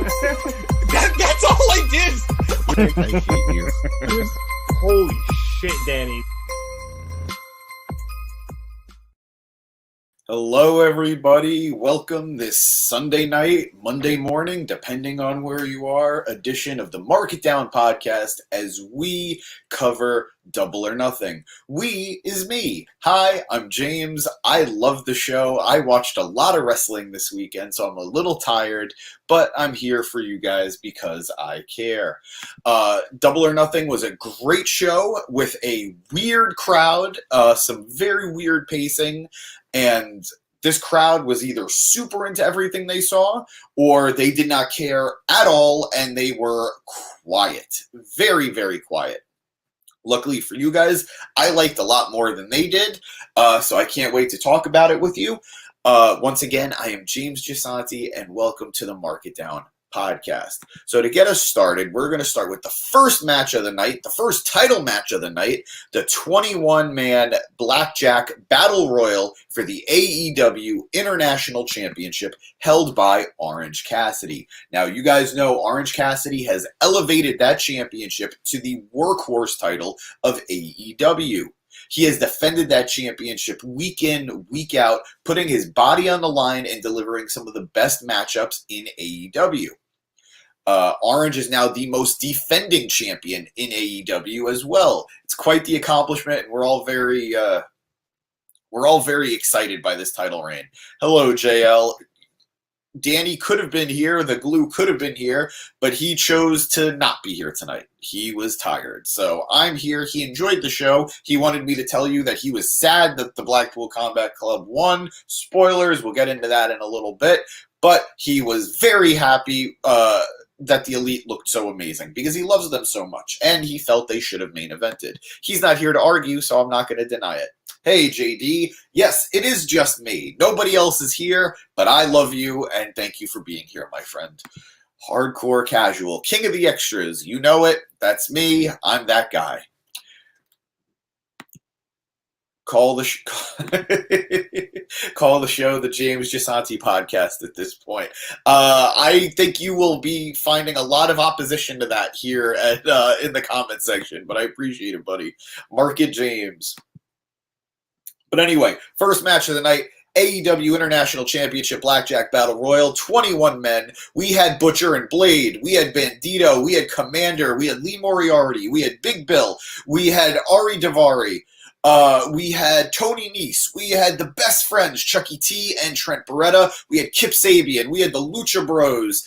That's all I did. I hate you. Holy shit, Danny. Hello, everybody. Welcome this Sunday night, Monday morning, depending on where you are, edition of the Mark It Down podcast as we cover Double or Nothing. We is me. Hi, I'm James. I love the show. I watched a lot of wrestling this weekend, so I'm a little tired, but I'm here for you guys because I care. Double or Nothing was a great show with a weird crowd, some very weird pacing, and this crowd was either super into everything they saw or they did not care at all and they were quiet. Very, very quiet. Luckily for you guys, I liked a lot more than they did, so I can't wait to talk about it with you. Once again, I am James Gisanti, and welcome to the Mark It Down podcast. So to get us started, we're going to start with the first match of the night, the first title match of the night, the 21-man Blackjack Battle Royal for the AEW International Championship held by Orange Cassidy. Now, you guys know Orange Cassidy has elevated that championship to the workhorse title of AEW. He has defended that championship week in, week out, putting his body on the line and delivering some of the best matchups in AEW. Orange is now the most defending champion in AEW as well. It's quite the accomplishment, and we're all very excited by this title reign. Hello, JL. Danny could have been here, the glue could have been here, but he chose to not be here tonight. He was tired. So I'm here. He enjoyed the show. He wanted me to tell you that he was sad that the Blackpool Combat Club won. Spoilers, we'll get into that in a little bit. But he was very happy that the Elite looked so amazing because he loves them so much, and he felt they should have main evented. He's not here to argue, so I'm not going to deny it. Hey, JD. Yes, it is just me. Nobody else is here, but I love you, and thank you for being here, my friend. Hardcore Casual. King of the Extras. You know it. That's me. I'm that guy. Call the show the James Gisanti podcast at this point. I think you will be finding a lot of opposition to that here in the comment section, but I appreciate it, buddy. Mark it, James. But anyway, first match of the night, AEW International Championship Blackjack Battle Royal, 21 men. We had Butcher and Blade. We had Bandito. We had Commander. We had Lee Moriarty. We had Big Bill. We had Ari Daivari. We had Tony Nese. We had the best friends, Chucky T and Trent Beretta. We had Kip Sabian. We had the Lucha Bros,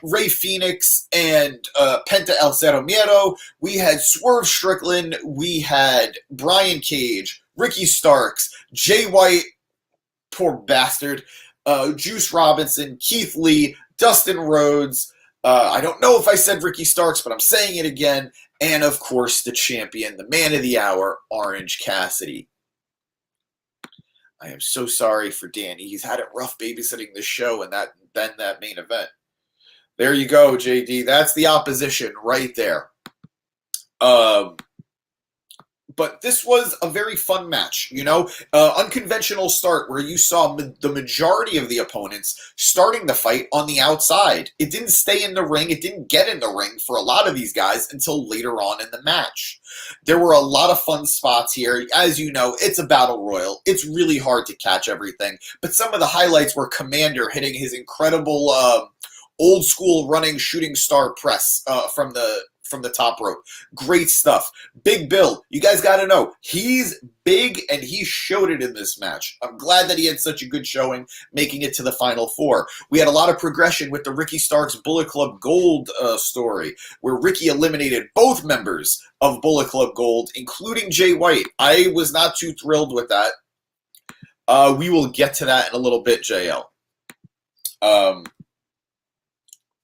Ray Phoenix and Penta El Cero Miedo. We had Swerve Strickland. We had Brian Cage, Ricky Starks, Jay White, poor bastard, Juice Robinson, Keith Lee, Dustin Rhodes. I don't know if I said Ricky Starks, but I'm saying it again. And, of course, the champion, the man of the hour, Orange Cassidy. I am so sorry for Danny. He's had it rough babysitting this show and then that main event. There you go, JD. That's the opposition right there. But this was a very fun match, unconventional start where you saw the majority of the opponents starting the fight on the outside. It didn't stay in the ring. It didn't get in the ring for a lot of these guys until later on in the match. There were a lot of fun spots here. As you know, it's a battle royal. It's really hard to catch everything. But some of the highlights were Commander hitting his incredible old school running shooting star press from the top rope. Great stuff. Big Bill, you guys got to know, he's big and he showed it in this match. I'm glad that he had such a good showing, making it to the Final Four. We had a lot of progression with the Ricky Starks Bullet Club Gold story, where Ricky eliminated both members of Bullet Club Gold, including Jay White. I was not too thrilled with that. We will get to that in a little bit, JL.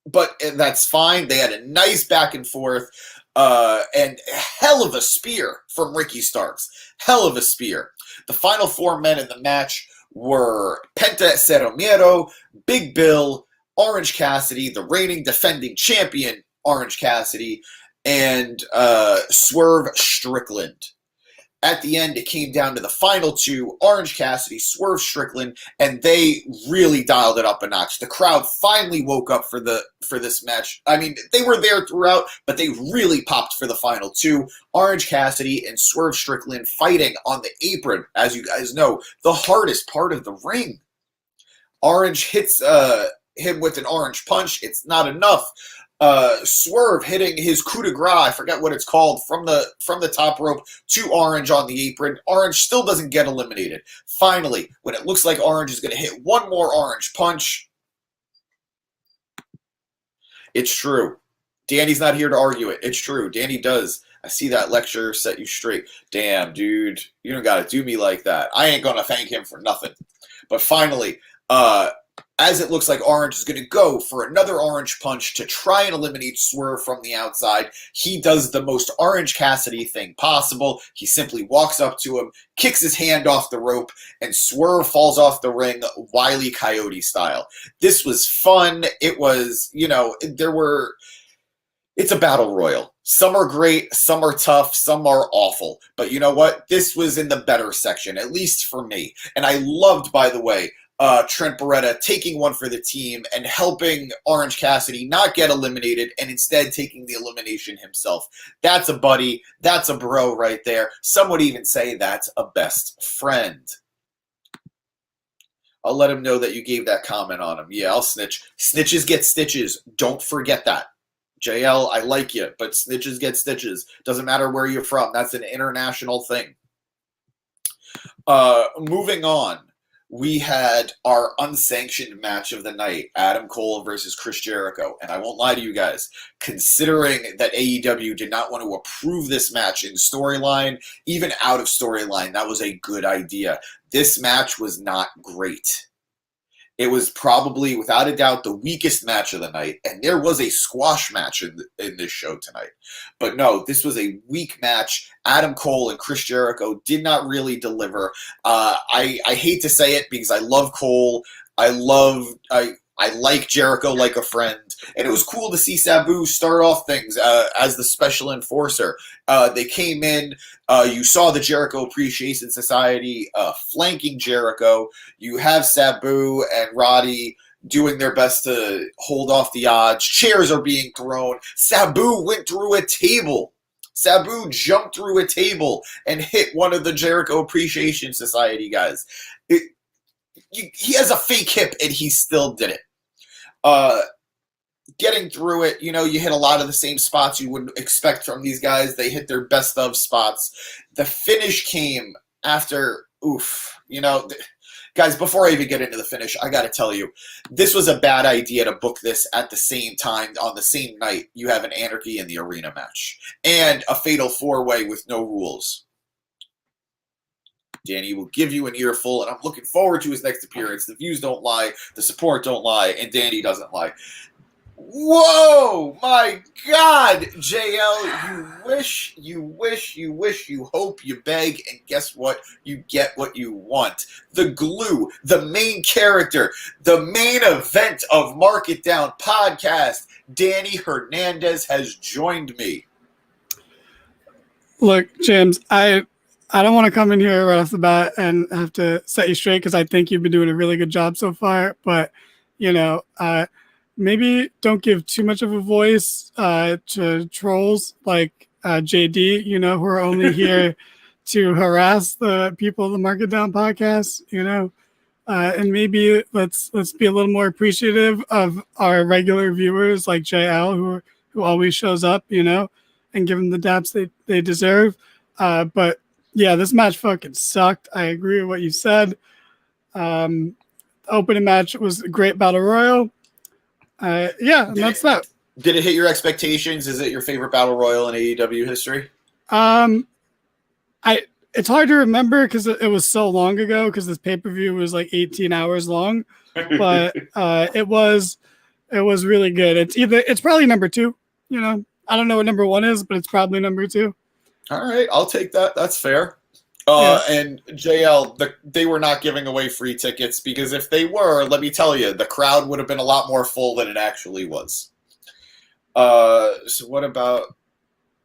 But that's fine. They had a nice back and forth, and hell of a spear from Ricky Starks. Hell of a spear. The final four men in the match were Penta Cero Miedo, Big Bill, Orange Cassidy, the reigning defending champion Orange Cassidy, and Swerve Strickland. At the end, it came down to the final two, Orange Cassidy, Swerve Strickland, and they really dialed it up a notch. The crowd finally woke up for this match. I mean, they were there throughout, but they really popped for the final two. Orange Cassidy and Swerve Strickland fighting on the apron, as you guys know, the hardest part of the ring. Orange hits him with an orange punch. It's not enough. Swerve hitting his coup de grace, I forget what it's called, from the top rope to Orange on the apron. Orange still doesn't get eliminated. Finally, when it looks like Orange is going to hit one more orange punch, it's true. Danny's not here to argue it. It's true. Danny does. I see that lecture set you straight. Damn, dude, you don't got to do me like that. I ain't going to thank him for nothing. But finally, as it looks like Orange is going to go for another orange punch to try and eliminate Swerve from the outside, he does the most Orange Cassidy thing possible. He simply walks up to him, kicks his hand off the rope, and Swerve falls off the ring, Wile E. Coyote style. This was fun. It was, it's a battle royal. Some are great, some are tough, some are awful. But you know what? This was in the better section, at least for me. And I loved, by the way, Trent Beretta taking one for the team and helping Orange Cassidy not get eliminated and instead taking the elimination himself. That's a buddy. That's a bro right there. Some would even say that's a best friend. I'll let him know that you gave that comment on him. Yeah, I'll snitch. Snitches get stitches. Don't forget that. JL, I like you, but snitches get stitches. Doesn't matter where you're from. That's an international thing. Moving on. We had our unsanctioned match of the night, Adam Cole versus Chris Jericho. And I won't lie to you guys, considering that AEW did not want to approve this match in storyline, even out of storyline, that was a good idea. This match was not great. It was probably, without a doubt, the weakest match of the night, and there was a squash match in this show tonight. But no, this was a weak match. Adam Cole and Chris Jericho did not really deliver. I hate to say it because I love Cole. I like Jericho like a friend, and it was cool to see Sabu start off things as the special enforcer. They came in. You saw the Jericho Appreciation Society flanking Jericho. You have Sabu and Roddy doing their best to hold off the odds. Chairs are being thrown. Sabu went through a table. Sabu jumped through a table and hit one of the Jericho Appreciation Society guys. He has a fake hip, and he still did it. Getting through it, you hit a lot of the same spots you would expect from these guys. They hit their best of spots. The finish came after, guys, before I even get into the finish, I got to tell you, this was a bad idea to book this at the same time, on the same night. You have an Anarchy in the Arena match and a Fatal 4-Way with no rules. Danny will give you an earful, and I'm looking forward to his next appearance. The views don't lie, the support don't lie, and Danny doesn't lie. Whoa, my God, JL, you hope, you beg, and guess what? You get what you want. The glue, the main character, the main event of Mark It Down podcast, Danny Hernandez has joined me. Look, James, I don't want to come in here right off the bat and have to set you straight because I think you've been doing a really good job so far. But, maybe don't give too much of a voice to trolls like JD, who are only here to harass the people of the Market Down podcast, and maybe let's be a little more appreciative of our regular viewers like JL who always shows up, and give them the daps they deserve. But yeah, this match fucking sucked. I agree with what you said. Opening match was a great battle royal. And that's that. Did it hit your expectations? Is it your favorite battle royal in AEW history? It's hard to remember because it was so long ago because this pay-per-view was like 18 hours long, but it was really good. It's probably number 2. I don't know what number 1 is, but it's probably number 2. All right, I'll take that. That's fair. And JL, they were not giving away free tickets because if they were, let me tell you, the crowd would have been a lot more full than it actually was. So what about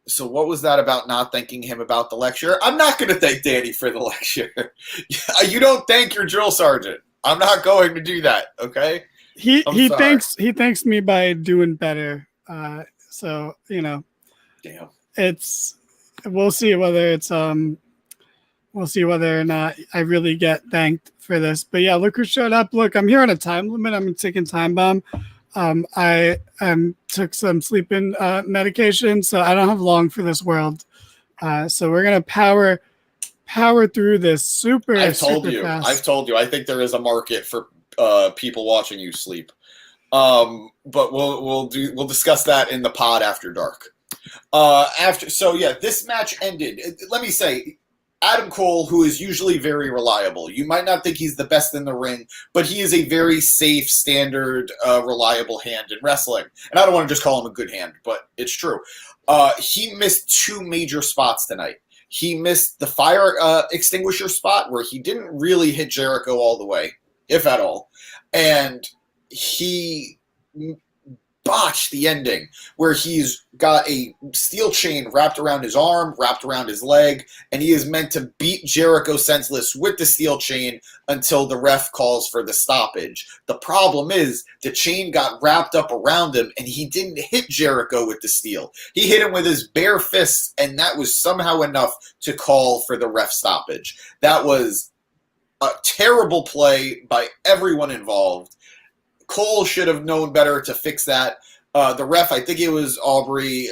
So what was that about not thanking him about the lecture? I'm not going to thank Danny for the lecture. You don't thank your drill sergeant. I'm not going to do that. Okay. He thanks me by doing better. So Damn. We'll see whether or not I really get thanked for this. But yeah, look who showed up. Look, I'm here on a time limit. I'm taking time bomb. I took some sleeping medication, so I don't have long for this world. So we're gonna power through this super. I've told you. Fast. I've told you. I think there is a market for people watching you sleep. But we'll discuss that in the pod after dark. This match ended. Let me say, Adam Cole, who is usually very reliable. You might not think he's the best in the ring, but he is a very safe, standard, reliable hand in wrestling. And I don't want to just call him a good hand, but it's true. He missed two major spots tonight. He missed the fire extinguisher spot where he didn't really hit Jericho all the way, if at all. And he botched the ending where he's got a steel chain wrapped around his arm, wrapped around his leg, and he is meant to beat Jericho senseless with the steel chain until the ref calls for the stoppage. The problem is the chain got wrapped up around him and he didn't hit Jericho with the steel. He hit him with his bare fists, and that was somehow enough to call for the ref stoppage. That was a terrible play by everyone involved. Cole should have known better to fix that. The ref, I think it was Aubrey,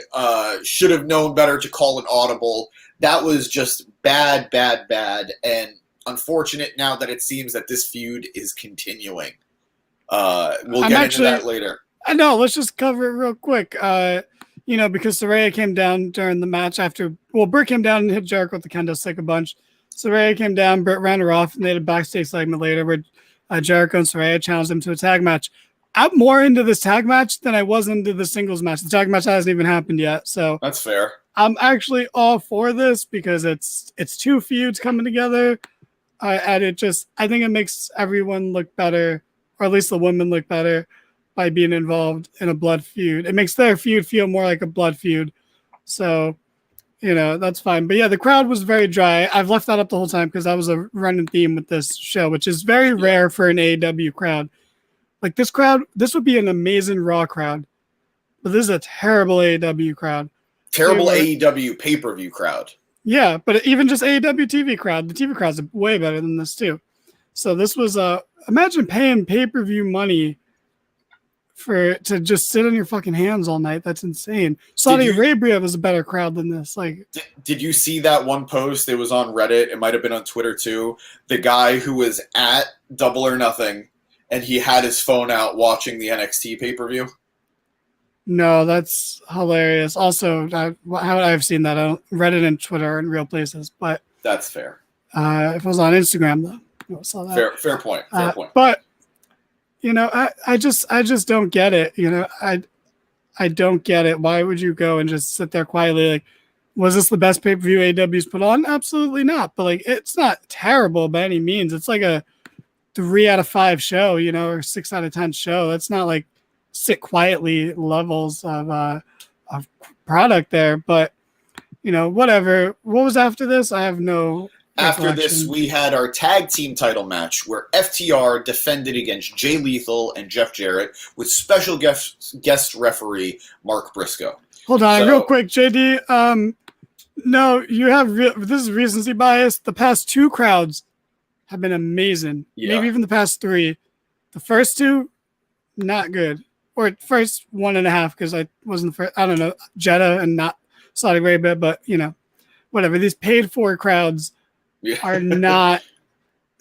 should have known better to call an audible. That was just bad, and unfortunate now that it seems that this feud is continuing. We'll get into that later. I know. Let's just cover it real quick. Because Saraya came down during the match after... Well, Britt came down and hit Jericho with the kendo stick a bunch. Saraya came down, Britt ran her off, and they had a backstage segment later where Jericho and Saraya challenged them to a tag match. I'm more into this tag match than I was into the singles match. The tag match hasn't even happened yet, so that's fair. I'm actually all for this because it's two feuds coming together, and I think it makes everyone look better, or at least the women look better, by being involved in a blood feud. It makes their feud feel more like a blood feud, so that's fine. But yeah, the crowd was very dry. I've left that up the whole time because that was a running theme with this show, which is very rare for an AEW crowd. Like this crowd, this would be an amazing Raw crowd, but this is a terrible AEW crowd. Terrible AEW pay-per-view crowd. Yeah, but even just AEW TV crowd, the TV crowd's way better than this too. So this was imagine paying pay-per-view money to just sit on your fucking hands all night. That's insane. Saudi Arabia was a better crowd than this. Like, did you see that one post? It was on Reddit. It might have been on Twitter too. The guy who was at Double or Nothing, and he had his phone out watching the NXT pay-per-view. No, that's hilarious. Also, I've seen that on Reddit and Twitter and real places, but that's fair. If it was on Instagram, though, I saw that. Fair point. But I just don't get it. I don't get it. Why would you go and just sit there quietly? Like, was this the best pay-per-view AEW's put on? Absolutely not. But like, it's not terrible by any means. It's like a 3 out of 5 show, or 6 out of 10 show. That's not like sit quietly levels of product there. But whatever. What was after this? I have no. After this, we had our tag team title match where FTR defended against Jay Lethal and Jeff Jarrett with special guest referee Mark Briscoe. Hold on, real quick, JD. No, you have this is recency bias. The past 2 crowds have been amazing. Yeah. Maybe even the past 3. The first 2, not good. Or first 1.5 because I wasn't the first. I don't know, Jeddah and not Saudi Arabia, but whatever. These paid for crowds are not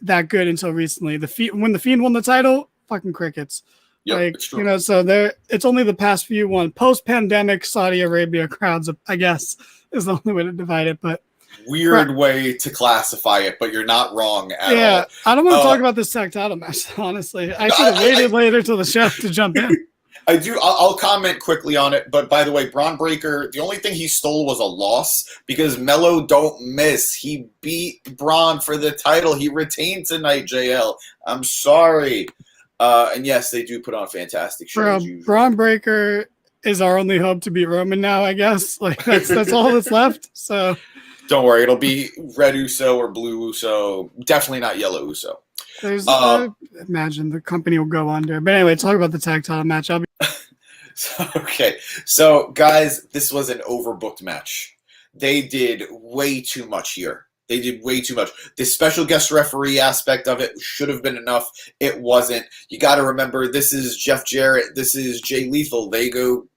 that good until recently. When the Fiend won the title, fucking crickets. Yep, it's true. So it's only the past few post-pandemic Saudi Arabia crowds, I guess, is the only way to divide it. But weird way to classify it, but you're not wrong at all. Yeah, I don't want to talk about this tag title match, honestly. I should have waited later till the show to jump in. I'll comment quickly on it, but by the way, Braun Breaker, the only thing he stole was a loss because Mello don't miss. He beat Braun for the title. He retained tonight, JL. I'm sorry. And yes, they do put on fantastic shows. Braun Breaker is our only hope to beat Roman now, I guess. Like that's all that's left. So don't worry, it'll be red Uso or blue Uso. Definitely not yellow Uso. there's imagine the company will go under. But anyway, talk about the tag title match. Okay, so guys, this was an overbooked match. They did way too much here. They did way too much. The special guest referee aspect of it should have been enough. It wasn't. You got to remember, this is Jeff Jarrett. This is Jay Lethal. They go,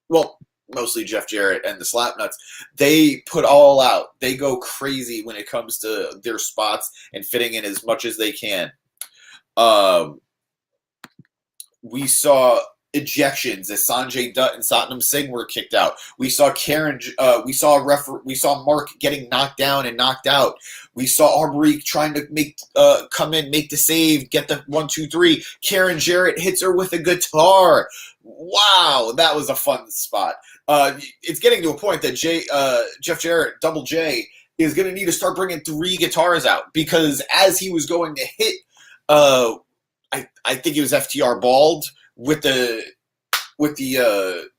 well, mostly Jeff Jarrett and the Slapnuts. They put all out. They go crazy when it comes to their spots and fitting in as much as they can. We saw ejections as Sanjay Dutt and Satnam Singh were kicked out. We saw we saw Mark getting knocked down and knocked out. We saw Aubrey trying to come in, make the save, get the 1, 2, 3. Karen Jarrett hits her with a guitar. Wow, that was a fun spot. It's getting to a point that Jeff Jarrett, Double J, is going to need to start bringing 3 guitars out, because as he was going to hit, I think it was FTR Bald with the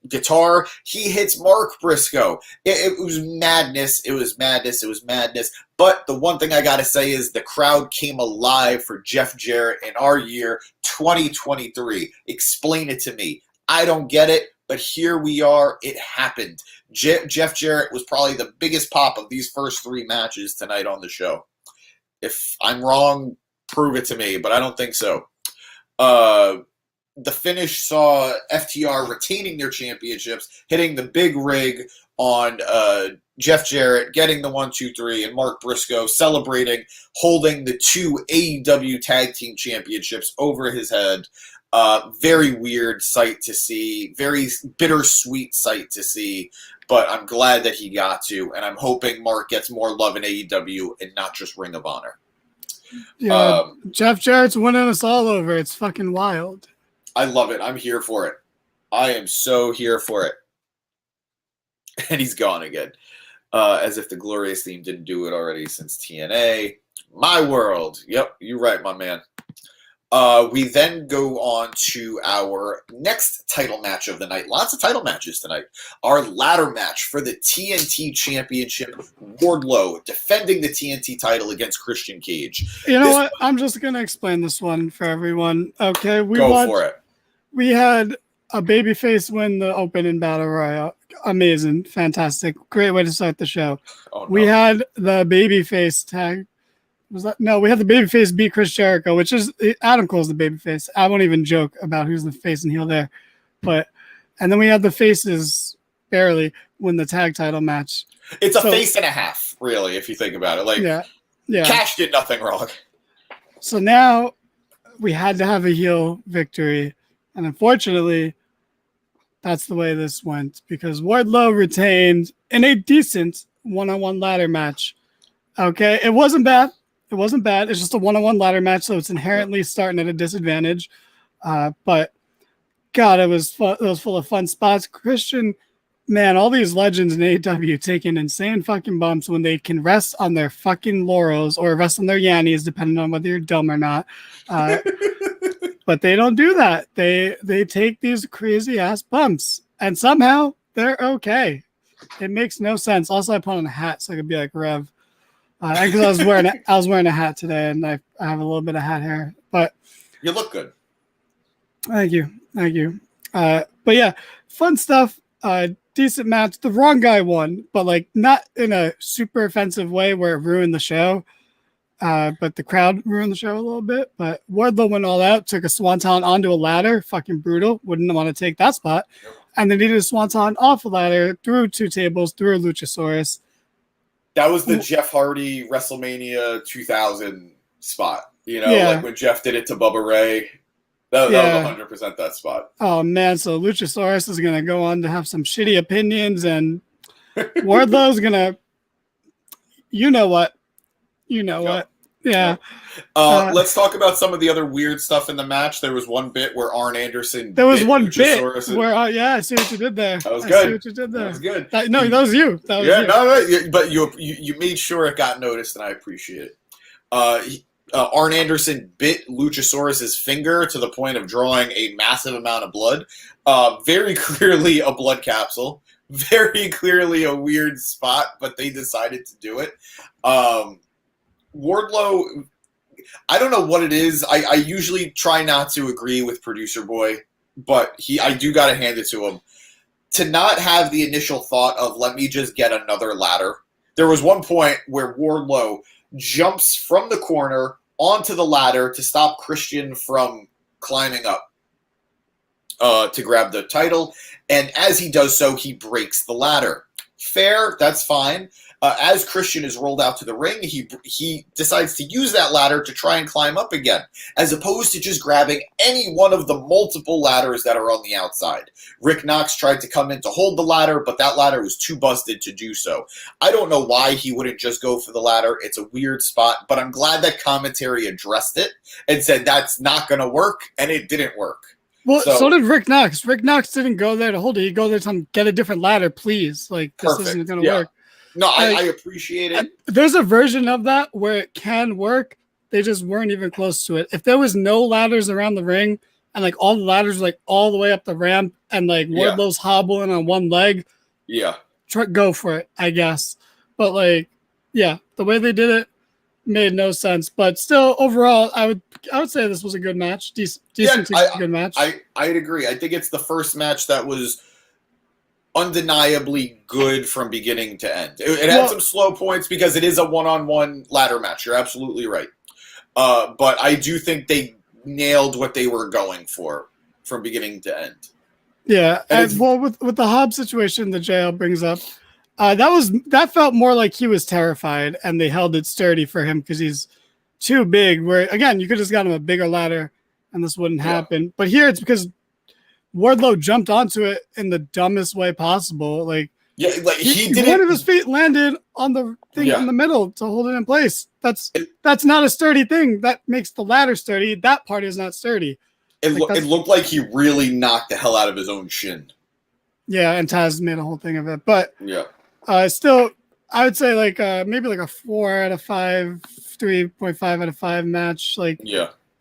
guitar, he hits Mark Briscoe. It was madness. It was madness. It was madness. But the one thing I got to say is the crowd came alive for Jeff Jarrett in our year 2023. Explain it to me. I don't get it, but here we are. It happened. Jeff Jarrett was probably the biggest pop of these first 3 matches tonight on the show. If I'm wrong, prove it to me, but I don't think so. The finish saw FTR retaining their championships, hitting the big rig on Jeff Jarrett, getting the 1, 2, 3, and Mark Briscoe celebrating, holding the 2 AEW Tag Team Championships over his head. Very weird sight to see, very bittersweet sight to see, but I'm glad that he got to, and I'm hoping Mark gets more love in AEW and not just Ring of Honor. Yeah, Jeff Jarrett's winning us all over. It's fucking wild. I love it. I'm here for it. I am so here for it. And he's gone again. As if the Glorious theme didn't do it already since TNA. My world. Yep, you're right, my man. We then go on to our next title match of the night. Lots of title matches tonight. Our ladder match for the TNT Championship. Wardlow defending the TNT title against Christian Cage. You know what? I'm just going to explain this one for everyone. Okay, go for it. We had a babyface win the Open in Battle Royale. Amazing. Fantastic. Great way to start the show. Oh, no. We had the babyface tag. No, we had the babyface beat Chris Jericho, which is Adam Cole's the babyface. I won't even joke about who's the face and heel there. And then we had the faces barely win the tag title match. It's a face and a half, really, if you think about it. Like, yeah. Cash did nothing wrong. So now we had to have a heel victory. And unfortunately, that's the way this went, because Wardlow retained in a decent one-on-one ladder match. Okay, it wasn't bad. It wasn't bad. It's just a one-on-one ladder match, so it's inherently starting at a disadvantage. But God, it was fun. It was full of fun spots. Christian, man, all these legends in AEW taking insane fucking bumps when they can rest on their fucking laurels or rest on their yannies, depending on whether you're dumb or not. But they don't do that. They take these crazy ass bumps, and somehow they're okay. It makes no sense. Also, I put on a hat so I could be like Rev, because I was wearing a hat today, and I have a little bit of hat hair. But you look good. Thank you. But yeah, fun stuff. Decent match. The wrong guy won, but like not in a super offensive way where it ruined the show. But the crowd ruined the show a little bit. But Wardlow went all out, took a swanton onto a ladder. Fucking brutal. Wouldn't want to take that spot. And then he did a swanton off a ladder, through 2 tables, through a Luchasaurus. That was the Jeff Hardy WrestleMania 2000 spot. You know, like when Jeff did it to Bubba Ray. That was 100% that spot. Oh, man. So Luchasaurus is going to go on to have some shitty opinions, and Wardlow's going to, you know what? Yeah. Let's talk about some of the other weird stuff in the match. There was one bit where Arn Anderson. There was one bit where, I see what you did there. That was good. I see what you did there. That was good. That was you. That was you. No, but you made sure it got noticed, and I appreciate it. Arn Anderson bit Luchasaurus's finger to the point of drawing a massive amount of blood. Very clearly a blood capsule. Very clearly a weird spot, but they decided to do it. Wardlow, I don't know what it is. I usually try not to agree with Producer Boy, but I do got to hand it to him. To not have the initial thought of, let me just get another ladder. There was one point where Wardlow jumps from the corner onto the ladder to stop Christian from climbing up to grab the title. And as he does so, he breaks the ladder. Fair, that's fine. As Christian is rolled out to the ring, he decides to use that ladder to try and climb up again, as opposed to just grabbing any one of the multiple ladders that are on the outside. Rick Knox tried to come in to hold the ladder, but that ladder was too busted to do so. I don't know why he wouldn't just go for the ladder. It's a weird spot, but I'm glad that commentary addressed it and said that's not going to work, and it didn't work. Well, so did Rick Knox. Rick Knox didn't go there to hold it. He go there to get a different ladder, please. Like, this isn't going to work. No, I appreciate it. There's a version of that where it can work. They just weren't even close to it. If there was no ladders around the ring and like all the ladders like all the way up the ramp and like Wardlow's hobbling on one leg, go for it, I guess. But like, the way they did it made no sense. But still, overall, I would say this was a good match. Decent, good match. I'd agree. I think it's the first match that was undeniably good from beginning to end. It had some slow points because it is a one-on-one ladder match. You're absolutely right. But I do think they nailed what they were going for from beginning to end. Yeah, and with the Hobbs situation that JL brings up, that felt more like he was terrified, and they held it sturdy for him because he's too big. Where again, you could just got him a bigger ladder, and this wouldn't happen. But here, it's because Wardlow jumped onto it in the dumbest way possible. Like, one of his feet landed on the thing in the middle to hold it in place. That's not a sturdy thing. That makes the ladder sturdy. That part is not sturdy. It looked like he really knocked the hell out of his own shin. Yeah, and Taz made a whole thing of it. But still, I would say like maybe like a 4 out of 5, 3.5 out of 5 match. Like,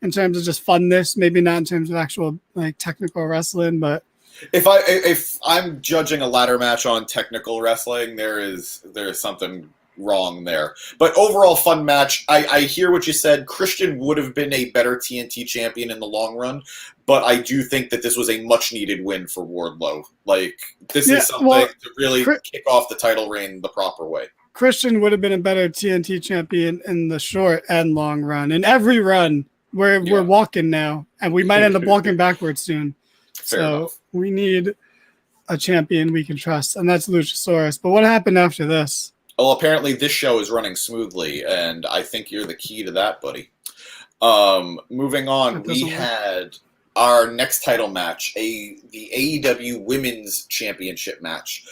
in terms of just funness, maybe not in terms of actual like technical wrestling, but if I'm judging a ladder match on technical wrestling, there is something wrong there. But overall, fun match. I hear what you said. Christian would have been a better TNT champion in the long run, but I do think that this was a much needed win for Wardlow. Like, this is something to really kick off the title reign the proper way. Christian would have been a better TNT champion in the short and long run. In every run, we're walking now, and we might end up walking backwards soon. Fair enough. We need a champion we can trust, and that's Luchasaurus. But what happened after this? Well, apparently this show is running smoothly, and I think you're the key to that, buddy. Moving on, we had our next title match, the AEW Women's Championship match.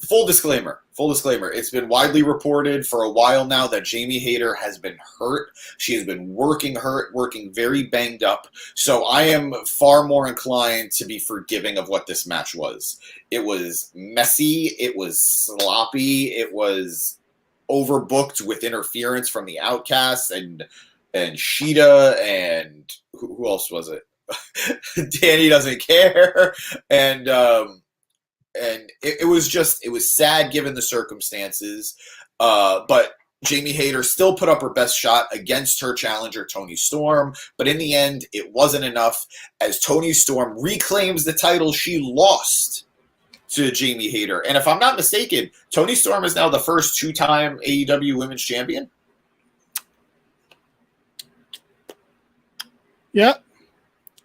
Full disclaimer, it's been widely reported for a while now that Jamie Hayter has been hurt. She has been working very banged up. So I am far more inclined to be forgiving of what this match was. It was messy. It was sloppy. It was overbooked with interference from the Outcasts and Sheeta and who else was it? Danny doesn't care. And it was sad given the circumstances, but Jamie Hayter still put up her best shot against her challenger, Toni Storm, but in the end, it wasn't enough as Toni Storm reclaims the title she lost to Jamie Hayter. And if I'm not mistaken, Toni Storm is now the first 2-time AEW Women's Champion. Yep.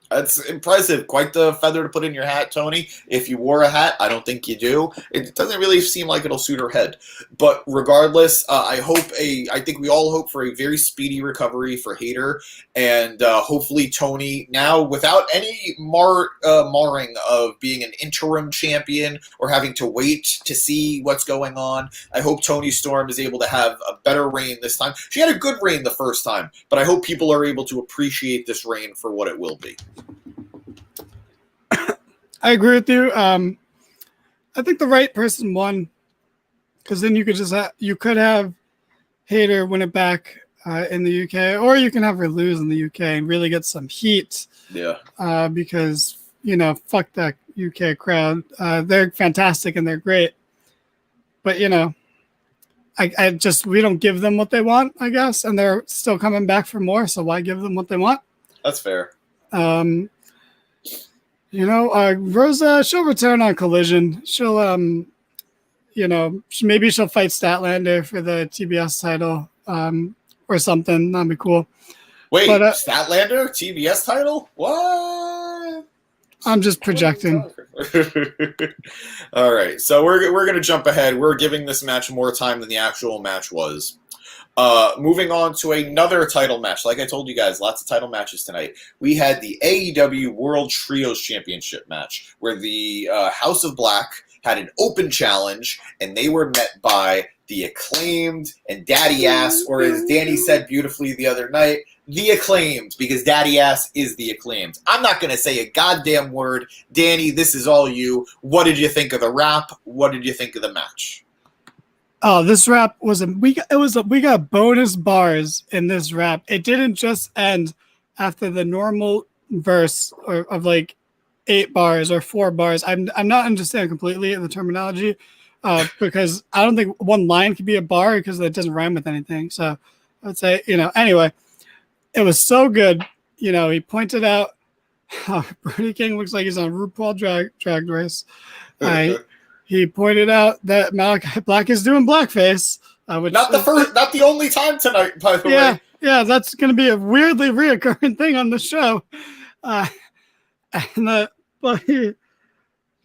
That's impressive. Quite the feather to put in your hat, Tony. If you wore a hat, I don't think you do. It doesn't really seem like it'll suit her head. But regardless, I think we all hope for a very speedy recovery for Hayter. And hopefully Tony, now without any marring of being an interim champion or having to wait to see what's going on, I hope Toni Storm is able to have a better reign this time. She had a good reign the first time, but I hope people are able to appreciate this reign for what it will be. I agree with you. I think the right person won, because then you could have Hayter win it back in the UK, or you can have her lose in the UK and really get some heat. Yeah. Because fuck that UK crowd. They're fantastic and they're great, but we don't give them what they want, I guess, and they're still coming back for more. So why give them what they want? That's fair. Rosa, she'll return on Collision. She'll, maybe she'll fight Statlander for the TBS title, or something. That'd be cool. Wait, Statlander TBS title? What? I'm just projecting. All right, so we're gonna jump ahead. We're giving this match more time than the actual match was. Moving on to another title match. Like I told you guys, lots of title matches tonight. We had the AEW World Trios Championship match, where the House of Black had an open challenge, and they were met by the Acclaimed and Daddy Ass, or as Danny said beautifully the other night, the Acclaimed, because Daddy Ass is the Acclaimed. I'm not going to say a goddamn word. Danny, this is all you. What did you think of the rap? What did you think of the match? Oh, this rap was we got bonus bars in this rap. It didn't just end after the normal verse of like 8 bars or 4 bars. I'm not understanding completely the terminology, because I don't think one line could be a bar because it doesn't rhyme with anything. So I would say, anyway, it was so good. He pointed out how Brody King looks like he's on RuPaul Drag Race. He pointed out that Malachi Black is doing blackface. Which not the only time tonight, by the way. Yeah, that's going to be a weirdly reoccurring thing on the show. And the buddy,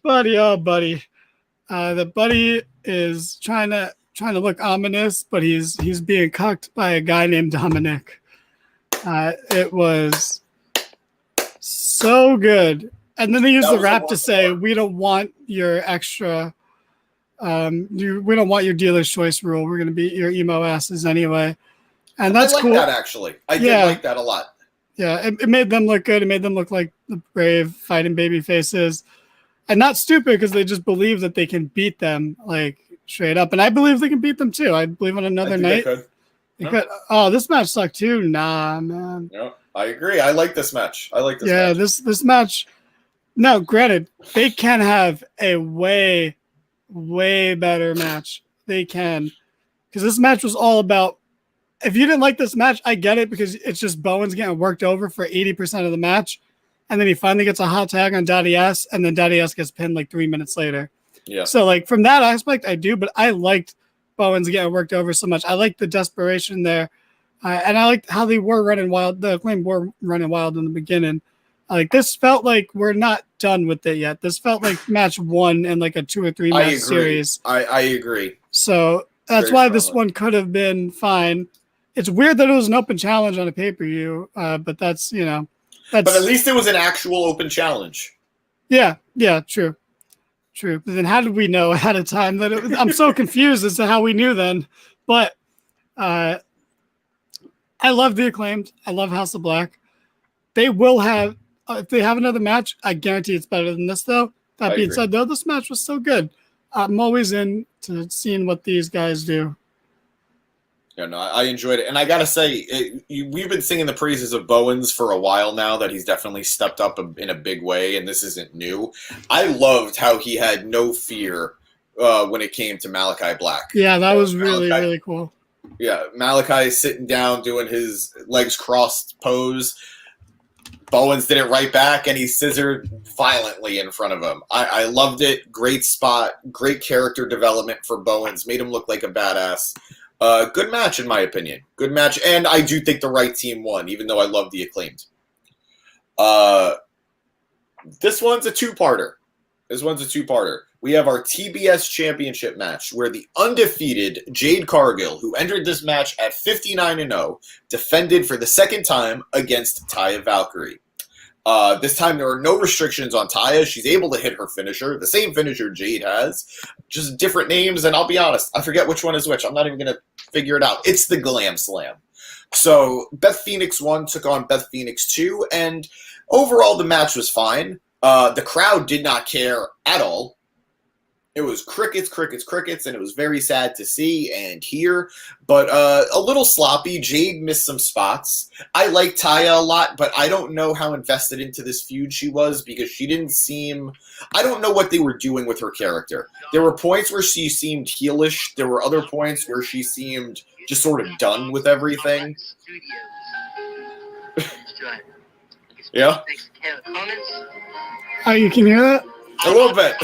the buddy is trying to look ominous, but he's being cucked by a guy named Dominic. It was so good. And then they use the rap to say, "We don't want your extra, we don't want your dealer's choice rule. We're going to beat your emo asses anyway." And that's cool. I like that, actually. I did like that a lot. Yeah, it made them look good. It made them look like the brave fighting baby faces, and not stupid, because they just believe that they can beat them like straight up. And I believe they can beat them too. I believe on another night. They could. Oh, this match sucked too. Nah, man. Yeah, I agree. I like this match. Match. This match. No, granted, they can have a way, way better match. They can. Because this match was all about, if you didn't like this match, I get it, because it's just Bowens getting worked over for 80% of the match. And then he finally gets a hot tag on Daddy S, and then Daddy S gets pinned like 3 minutes later. Yeah. So, like, from that aspect, I do, but I liked Bowens getting worked over so much. I liked the desperation there. And I liked how they were running wild. The Acclaim were running wild in the beginning. Like, this felt like we're not done with it yet. This felt like match 1 in like a 2 or 3 match series. I agree. So that's why this one could have been fine. It's weird that it was an open challenge on a pay-per-view, but that's, that's. But at least it was an actual open challenge. Yeah, true. But then how did we know ahead of time that it was? I'm so confused as to how we knew then. But I love the Acclaimed. I love House of Black. They will have. If they have another match, I guarantee it's better than this, though. That being said, though, this match was so good. I'm always into seeing what these guys do. Yeah, no, I enjoyed it. And I got to say, we've been singing the praises of Bowens for a while now, that he's definitely stepped up in a big way, and this isn't new. I loved how he had no fear when it came to Malachi Black. Yeah, that was really cool. Yeah, Malachi sitting down, doing his legs crossed pose. Bowens did it right back, and he scissored violently in front of him. I loved it. Great spot. Great character development for Bowens. Made him look like a badass. Good match, in my opinion. Good match. And I do think the right team won, even though I love the Acclaimed. This one's a two-parter. We have our TBS Championship match, where the undefeated Jade Cargill, who entered this match at 59-0, defended for the second time against Taya Valkyrie. This time there are no restrictions on Taya. She's able to hit her finisher, the same finisher Jade has, just different names, and I'll be honest, I forget which one is which. I'm not even going to figure it out. It's the Glam Slam. So Beth Phoenix 1 took on Beth Phoenix 2, and overall the match was fine. The crowd did not care at all. It was crickets, crickets, crickets, and it was very sad to see and hear, but a little sloppy. Jade missed some spots. I like Taya a lot, but I don't know how invested into this feud she was because she didn't seem... I don't know what they were doing with her character. There were points where she seemed heelish. There were other points where she seemed just sort of done with everything. Yeah? Oh, you can hear that? A little bit.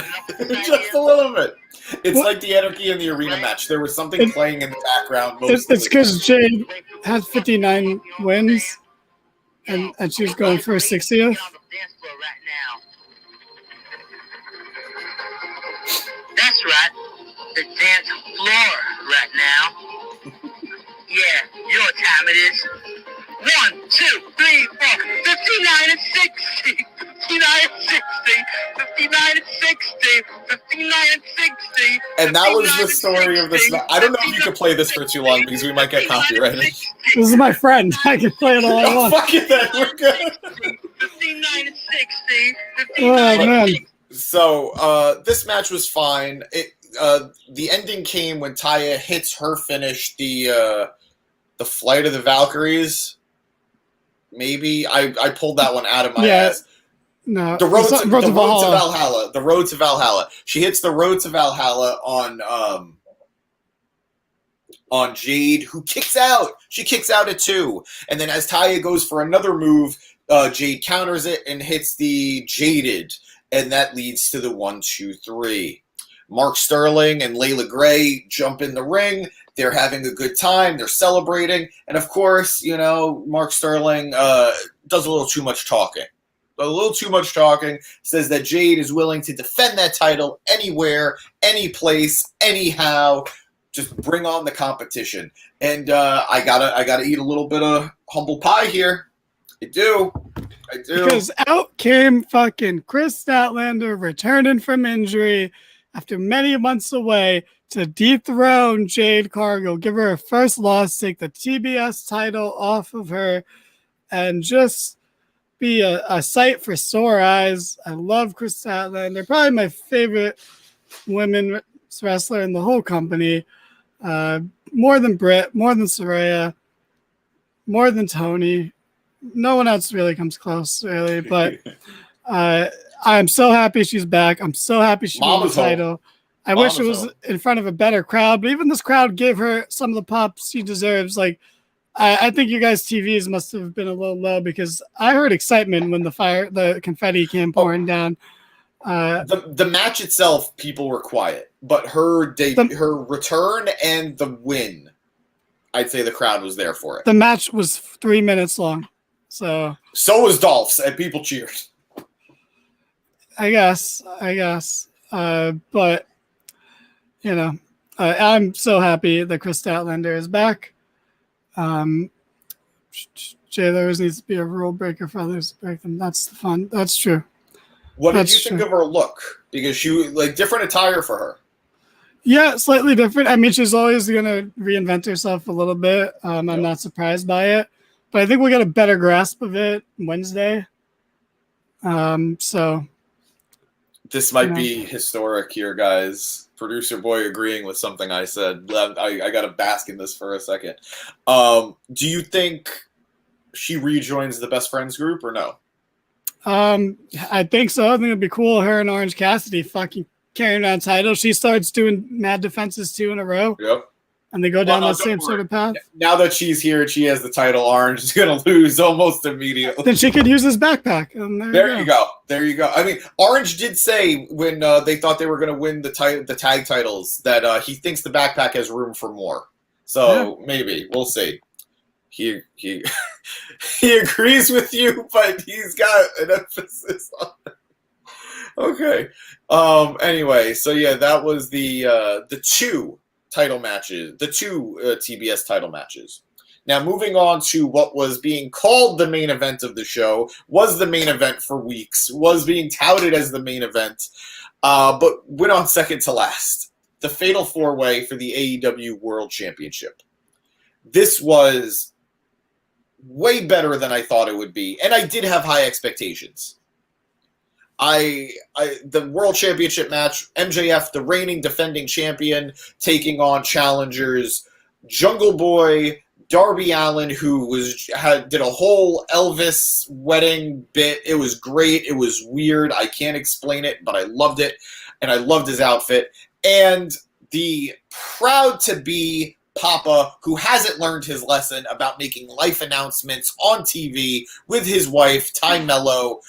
Just a little bit. It's like the anarchy in the arena match. There was something playing in the background. It's because Jade has 59 wins, and she's going for her 60th. That's right. The dance floor right now. Yeah, you know what time it is. 1, 2, 3, 4, 59 and 60. 59 and 60. 59 and 60. 59 and 60. And that was the story of this. I don't know if you could play this for too long because we might get copyrighted. This is my friend. I can play it all I want. Fuck it then. We're good. 59 and 60. Oh, man. So this match was fine. The ending came when Taya hits her finish, the Flight of the Valkyries. Maybe I pulled that one out of my ass. No, the road to Valhalla. The road to Valhalla. She hits the road to Valhalla on Jade, who kicks out. She kicks out at 2, and then as Taya goes for another move, Jade counters it and hits the Jaded, and that leads to the 1, 2, 3. Mark Sterling and Layla Gray jump in the ring. They're having a good time. They're celebrating. And, of course, you know, Mark Sterling does a little too much talking. Says that Jade is willing to defend that title anywhere, any place, anyhow. Just bring on the competition. And I gotta eat a little bit of humble pie here. I do. Because out came fucking Chris Statlander returning from injury after many months away to dethrone Jade Cargill, give her first loss, take the TBS title off of her, and just be a sight for sore eyes. I love Chris Statlander, probably my favorite women's wrestler in the whole company. More than Britt, more than Saraya, more than Tony. No one else really comes close, really. But I'm so happy she's back. I'm so happy she won the title. I wish it was in front of a better crowd, but even this crowd gave her some of the pops she deserves. Like, I think you guys' TVs must have been a little low because I heard excitement when the confetti came pouring down. The match itself, people were quiet, but her return and the win, I'd say the crowd was there for it. The match was 3 minutes long, so was Dolph's, and people cheered. I guess, but you know, I'm so happy that Chris Statlander is back. Jay, there always needs to be a rule breaker for others to break them. That's fun. That's true. What did you think of her look? Because she different attire for her. Yeah, slightly different. I mean, she's always going to reinvent herself a little bit. I'm not surprised by it, but I think we'll get a better grasp of it Wednesday. So this might be historic here, guys. Producer boy agreeing with something I said. I got to bask in this for a second. Do you think she rejoins the Best Friends group or no? I think so. I think it'd be cool. Her and Orange Cassidy fucking carrying around titles. She starts doing mad defenses 2 in a row. Yep. And they go down that same sort of path. Now that she's here and she has the title, Orange is going to lose almost immediately. Then she could use his backpack. And there you go. There you go. I mean, Orange did say when they thought they were going to win the tag titles that he thinks the backpack has room for more. So maybe. We'll see. He he agrees with you, but he's got an emphasis on it. Okay. Anyway, so yeah, that was the 2 title matches, the 2 TBS title matches. Now, moving on to what was being called the main event of the show, was the main event for weeks, was being touted as the main event, but went on second to last. The Fatal 4-Way for the AEW World Championship. This was way better than I thought it would be, and I did have high expectations. The World Championship match, MJF, the reigning defending champion, taking on challengers Jungle Boy, Darby Allin, who did a whole Elvis wedding bit. It was great. It was weird. I can't explain it, but I loved it, and I loved his outfit. And the proud-to-be Papa, who hasn't learned his lesson about making life announcements on TV with his wife, Ty Mello,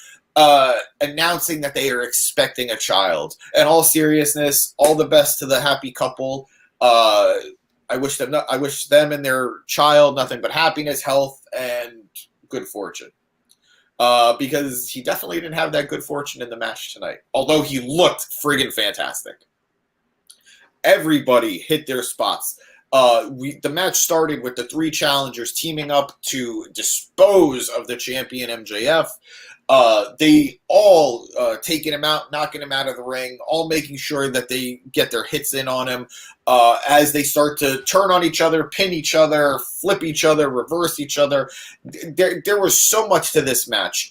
announcing that they are expecting a child. In all seriousness, all the best to the happy couple. I wish them and their child nothing but happiness, health, and good fortune. Because he definitely didn't have that good fortune in the match tonight. Although he looked friggin' fantastic. Everybody hit their spots. The match started with the three challengers teaming up to dispose of the champion MJF. They all taking him out, knocking him out of the ring, all making sure that they get their hits in on him as they start to turn on each other, pin each other, flip each other, reverse each other. There was so much to this match.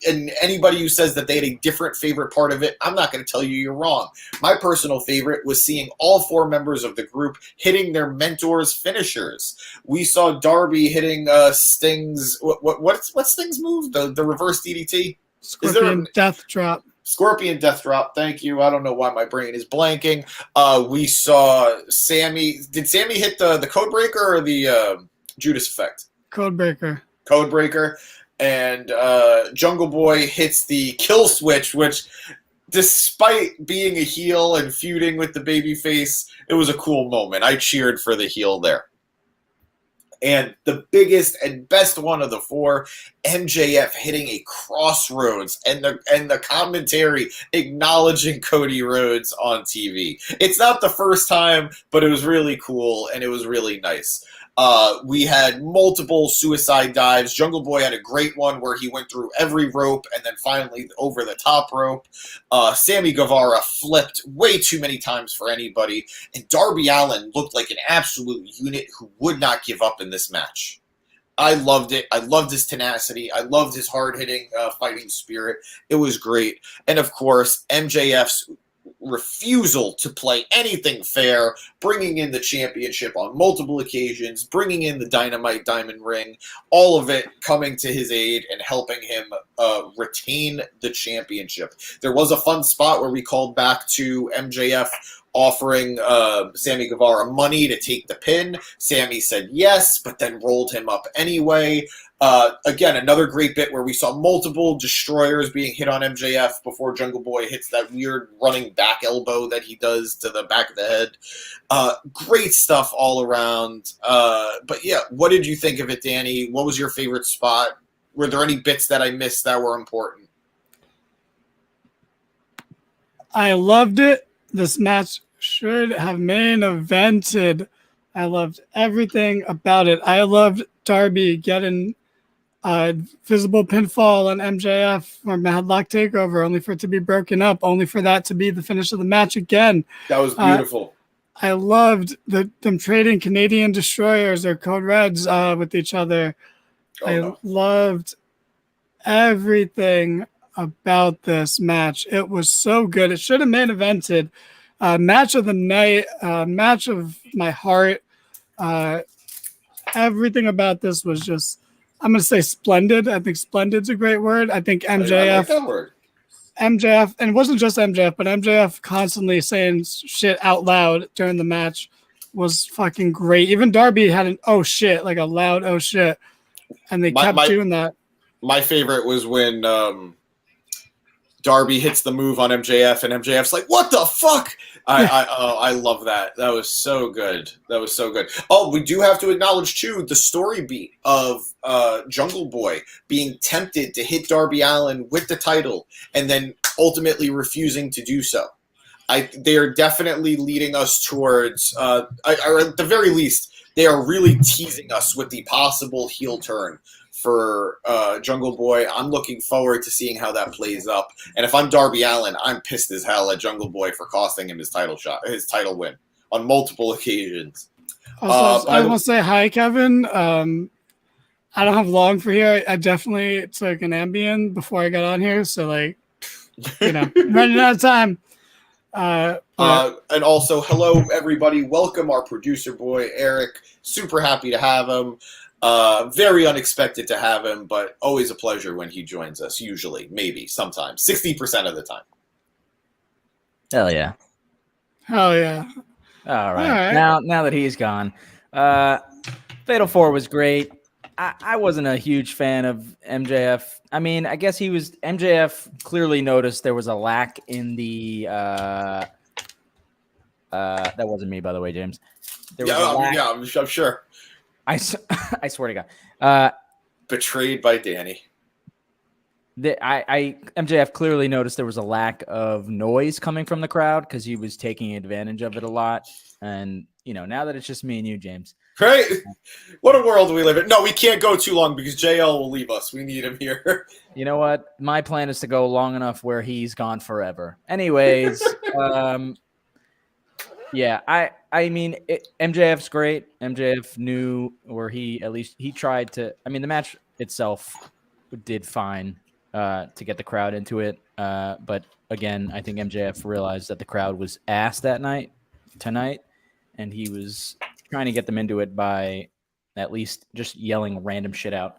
And anybody who says that they had a different favorite part of it, I'm not going to tell you you're wrong. My personal favorite was seeing all four members of the group hitting their mentors' finishers. We saw Darby hitting Sting's what's Sting's move? The reverse DDT? Scorpion Death Drop. Scorpion Death Drop. Thank you. I don't know why my brain is blanking. We saw Sammy. Did Sammy hit the Code Breaker or the Judas Effect? Code Breaker. Code Breaker. And Jungle Boy hits the kill switch, which, despite being a heel and feuding with the babyface, it was a cool moment. I cheered for the heel there. And the biggest and best one of the four, MJF hitting a crossroads, and the commentary acknowledging Cody Rhodes on TV. It's not the first time, but it was really cool and it was really nice. We had multiple suicide dives. Jungle Boy had a great one where he went through every rope and then finally over the top rope. Sammy Guevara flipped way too many times for anybody. And Darby Allin looked like an absolute unit who would not give up in this match. I loved it. I loved his tenacity. I loved his hard-hitting fighting spirit. It was great. And, of course, MJF's refusal to play anything fair, bringing in the championship on multiple occasions, bringing in the Dynamite Diamond Ring, all of it coming to his aid and helping him retain the championship. There was a fun spot where we called back to MJF offering Sammy Guevara money to take the pin. Sammy said yes, but then rolled him up anyway. Again, another great bit where we saw multiple destroyers being hit on MJF before Jungle Boy hits that weird running back elbow that he does to the back of the head. Great stuff all around. But yeah, what did you think of it, Danny? What was your favorite spot? Were there any bits that I missed that were important? I loved it. This match should have main evented. I loved everything about it. I loved Darby getting visible pinfall on MJF or Madlock Takeover, only for it to be broken up, only for that to be the finish of the match again. That was beautiful. I loved them trading Canadian Destroyers or Code Reds with each other. Loved everything about this match. It was so good. It should have main evented. Match of the night, match of my heart. Everything about this was just, I'm going to say splendid. I think splendid's a great word. I think MJF, I like that word. MJF, and it wasn't just MJF, but MJF constantly saying shit out loud during the match was fucking great. Even Darby had an oh shit, like a loud oh shit. And they kept doing that. My favorite was when Darby hits the move on MJF, and MJF's like, "What the fuck?" I love that. That was so good. That was so good. Oh, we do have to acknowledge too the story beat of Jungle Boy being tempted to hit Darby Allin with the title, and then ultimately refusing to do so. They are definitely leading us towards, or at the very least, they are really teasing us with the possible heel turn for Jungle Boy. I'm looking forward to seeing how that plays up. And if I'm Darby Allin, I'm pissed as hell at Jungle Boy for costing him his title title win on multiple occasions. Also, I want to say hi, Kevin. I don't have long for here. I definitely took an Ambien before I got on here, so like running out of time. And also, hello, everybody. Welcome our producer boy, Eric. Super happy to have him. Very unexpected to have him, but always a pleasure when he joins us, usually, maybe, sometimes, 60% of the time. Hell yeah. Hell yeah. All right. Now that he's gone, Fatal 4 was great. I wasn't a huge fan of MJF. I mean, I guess MJF clearly noticed there was a lack in the that wasn't me, by the way, James. I'm sure. I swear to God. Betrayed by Danny. MJF clearly noticed there was a lack of noise coming from the crowd because he was taking advantage of it a lot. And, now that it's just me and you, James. Right? What a world we live in. No, we can't go too long because JL will leave us. We need him here. You know what? My plan is to go long enough where he's gone forever. Anyways, yeah, I mean, MJF's great. MJF knew, or he tried to. I mean, the match itself did fine to get the crowd into it. But again, I think MJF realized that the crowd was ass tonight, and he was trying to get them into it by at least just yelling random shit out.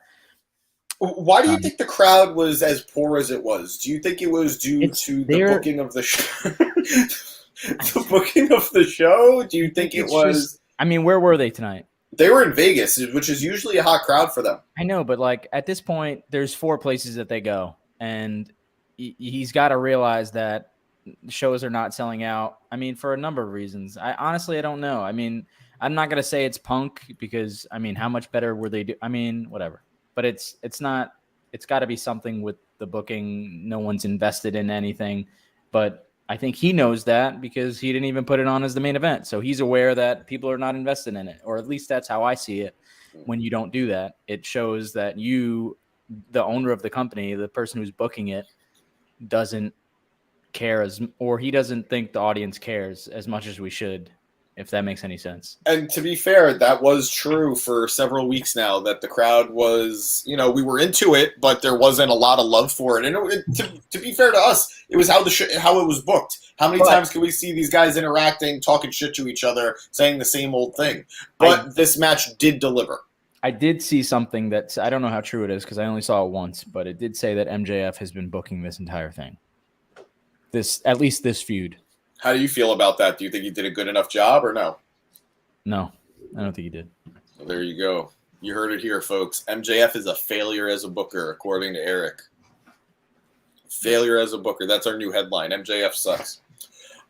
Why do you think the crowd was as poor as it was? Do you think it was due to the booking of the show? The booking of the show? Do you think it was? I mean, where were they tonight? They were in Vegas, which is usually a hot crowd for them. I know, but at this point, there's 4 places that they go, and he's got to realize that shows are not selling out. I mean, for a number of reasons. I don't know. I mean, I'm not gonna say it's Punk because how much better were they? Whatever. But it's not. It's got to be something with the booking. No one's invested in anything, but I think he knows that because he didn't even put it on as the main event. So he's aware that people are not invested in it, or at least that's how I see it. When you don't do that, it shows that you, the owner of the company, the person who's booking it, doesn't care or he doesn't think the audience cares as much as we should, if that makes any sense. And to be fair, that was true for several weeks now, that the crowd was, we were into it, but there wasn't a lot of love for it. And to be fair to us, it was how it was booked. How many times can we see these guys interacting, talking shit to each other, saying the same old thing? But this match did deliver. I did see something that, I don't know how true it is because I only saw it once, but it did say that MJF has been booking this entire thing. At least this feud. How do you feel about that? Do you think he did a good enough job or no? No, I don't think he did. Well, there you go. You heard it here, folks. MJF is a failure as a booker, according to Eric. Failure as a booker. That's our new headline. MJF sucks.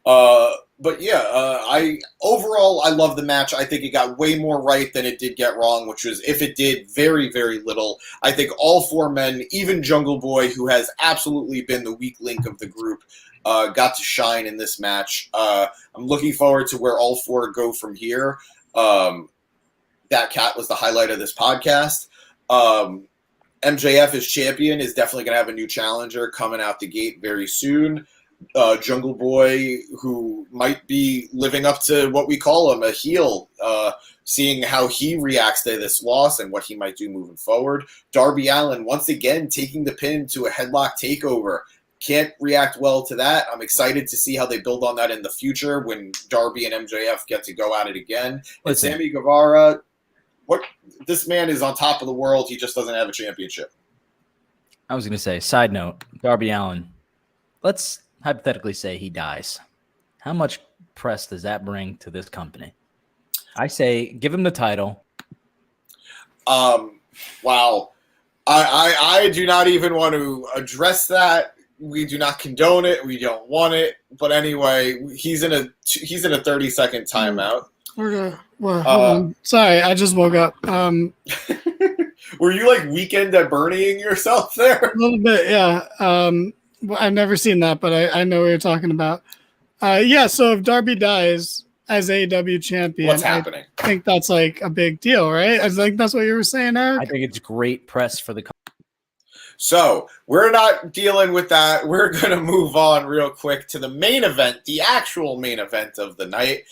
But yeah, I love the match. I think it got way more right than it did get wrong, which was, if it did, very, very little. I think all 4 men, even Jungle Boy, who has absolutely been the weak link of the group, got to shine in this match. I'm looking forward to where all 4 go from here. That cat was the highlight of this podcast. MJF as champion is definitely going to have a new challenger coming out the gate very soon. Jungle Boy, who might be living up to what we call him, a heel, seeing how he reacts to this loss and what he might do moving forward. Darby Allin, once again, taking the pin to a headlock takeover. Can't react well to that. I'm excited to see how they build on that in the future when Darby and MJF get to go at it again. And Sammy Guevara, this man is on top of the world. He just doesn't have a championship. I was going to say, side note, Darby Allin, let's hypothetically say he dies. How much press does that bring to this company? I say give him the title. Wow. I do not even want to address that. We do not condone it. We don't want it. But anyway, he's in a 30-second timeout. Hold on. Sorry, I just woke up. Were you like Weekend at Bernieing yourself there? A little bit, yeah. I've never seen that, but I know what you're talking about. Yeah, so if Darby dies as AEW champion, what's happening? I think that's like a big deal, right? I think that's what you were saying, Eric. I think it's great press for the company. So we're not dealing with that. We're going to move on real quick to the main event, the actual main event of the night.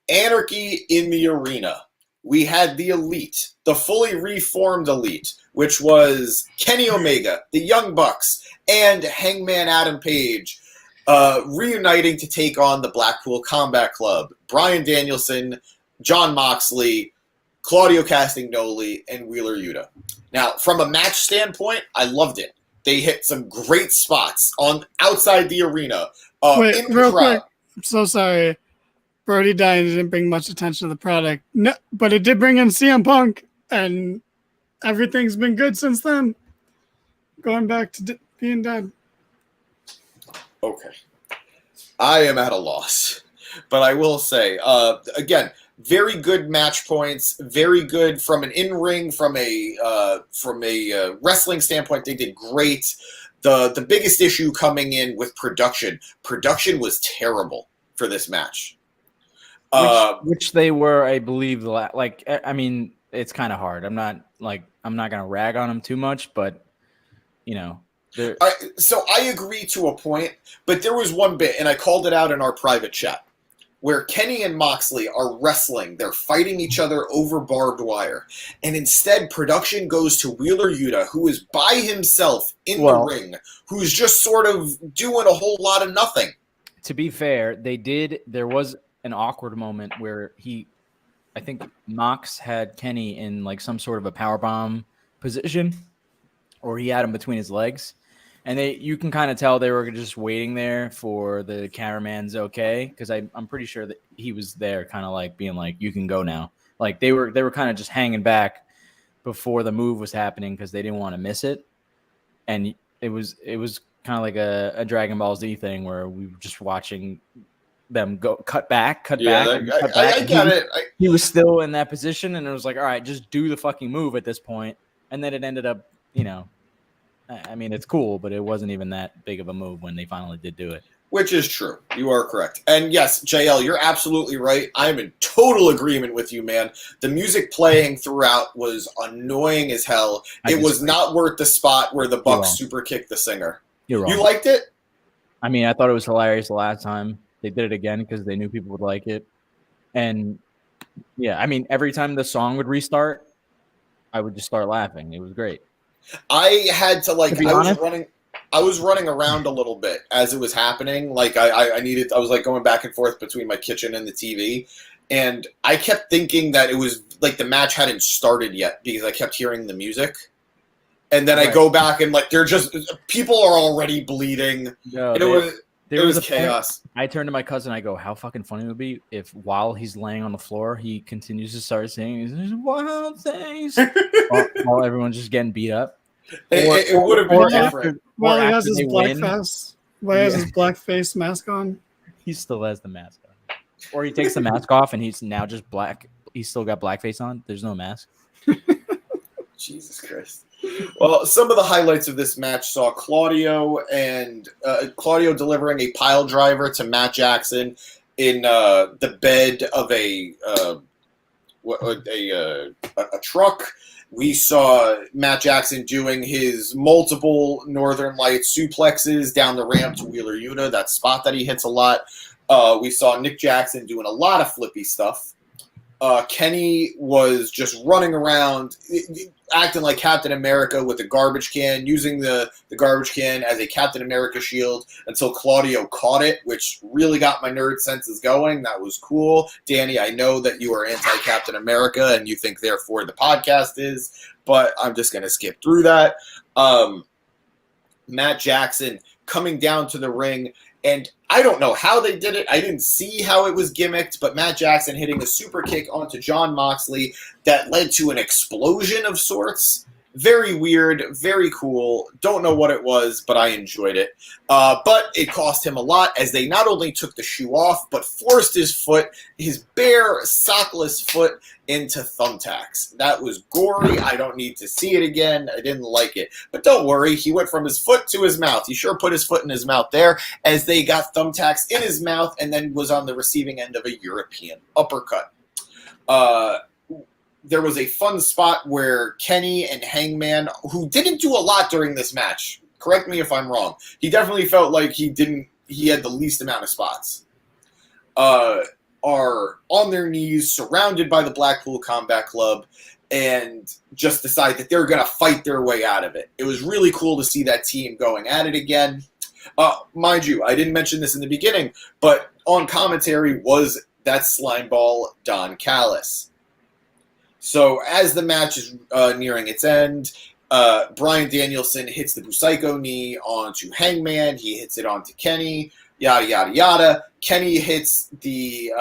Anarchy in the Arena. We had the Elite, the fully reformed Elite, which was Kenny Omega, the Young Bucks, and Hangman Adam Page reuniting to take on the Blackpool Combat Club. Bryan Danielson, Jon Moxley, Claudio Castagnoli, and Wheeler Yuta. Now, from a match standpoint, I loved it. They hit some great spots on outside the arena. Wait, in the real crowd. quick. I'm so sorry. Brody dying didn't bring much attention to the product. No, but it did bring in CM Punk, and everything's been good since then. Going back to being dead. Okay. I am at a loss. But I will say, again, very good match points, very good from an in-ring, from a wrestling standpoint, they did great. The biggest issue coming in with production was terrible for this match. Which they were, I believe, like, I mean, it's kind of hard. I'm not gonna rag on them too much, but you know, so I agree to a point, but there was one bit, and I called it out in our private chat, where Kenny and Moxley are wrestling. They're fighting each other over barbed wire, and instead production goes to Wheeler Yuta, who is by himself in the ring, who's just sort of doing a whole lot of nothing. To be fair, there was an awkward moment where I think Mox had Kenny in like some sort of a powerbomb position, or he had him between his legs, and you can kind of tell they were just waiting there for the cameraman's okay, because I'm pretty sure that he was there, kind of like being like, "You can go now." Like they were kind of just hanging back before the move was happening because they didn't want to miss it, and it was kind of like a Dragon Ball Z thing where we were just watching them go cut back. I get it. He was still in that position, and it was like, all right, just do the fucking move at this point. And then it ended up, you know, I mean, it's cool, but it wasn't even that big of a move when they finally did do it. Which is true. You are correct. And yes, JL, you're absolutely right. I'm in total agreement with you, man. The music playing throughout was annoying as hell. It was not worth the spot where the Bucks super kicked the singer. You're wrong. You liked it? I mean, I thought it was hilarious the last time. They did it again because they knew people would like it. And yeah, I mean, every time the song would restart, I would just start laughing. It was great. I had to I was running around a little bit as it was happening. Like I was like going back and forth between my kitchen and the TV. And I kept thinking that it was like the match hadn't started yet because I kept hearing the music. And then I go back and like they're just people are already bleeding. No, it was chaos. I turned to my cousin. I go, "How fucking funny it would be if while he's laying on the floor, he continues to start singing these wild things while everyone's just getting beat up." It would have been different. While he has his black face mask on. He still has the mask on. Or he takes the mask off and he's now just black. He's still got blackface on. There's no mask. Jesus Christ. Well, some of the highlights of this match saw Claudio delivering a pile driver to Matt Jackson in the bed of a truck. We saw Matt Jackson doing his multiple Northern Lights suplexes down the ramp to Wheeler Yuta, that spot that he hits a lot. We saw Nick Jackson doing a lot of flippy stuff. Kenny was just running around, acting like Captain America with a garbage can, using the garbage can as a Captain America shield until Claudio caught it, which really got my nerd senses going. That was cool. Danny, I know that you are anti-Captain America and you think therefore the podcast is, but I'm just going to skip through that. Matt Jackson coming down to the ring, and I don't know how they did it. I didn't see how it was gimmicked, but Matt Jackson hitting a super kick onto Jon Moxley that led to an explosion of sorts. Very weird, very cool. Don't know what it was, but I enjoyed it. But it cost him a lot as they not only took the shoe off, but forced his bare, sockless foot into thumbtacks. That was gory. I don't need to see it again. I didn't like it. But don't worry, he went from his foot to his mouth. He sure put his foot in his mouth there as they got thumbtacks in his mouth and then was on the receiving end of a European uppercut. There was a fun spot where Kenny and Hangman, who didn't do a lot during this match, correct me if I'm wrong, he definitely felt like he had the least amount of spots, are on their knees, surrounded by the Blackpool Combat Club, and just decide that they're going to fight their way out of it. It was really cool to see that team going at it again. Mind you, I didn't mention this in the beginning, but on commentary was that slimeball Don Callis. So as the match is nearing its end, Bryan Danielson hits the Busaiku knee onto Hangman. He hits it onto Kenny, yada, yada, yada. Kenny hits the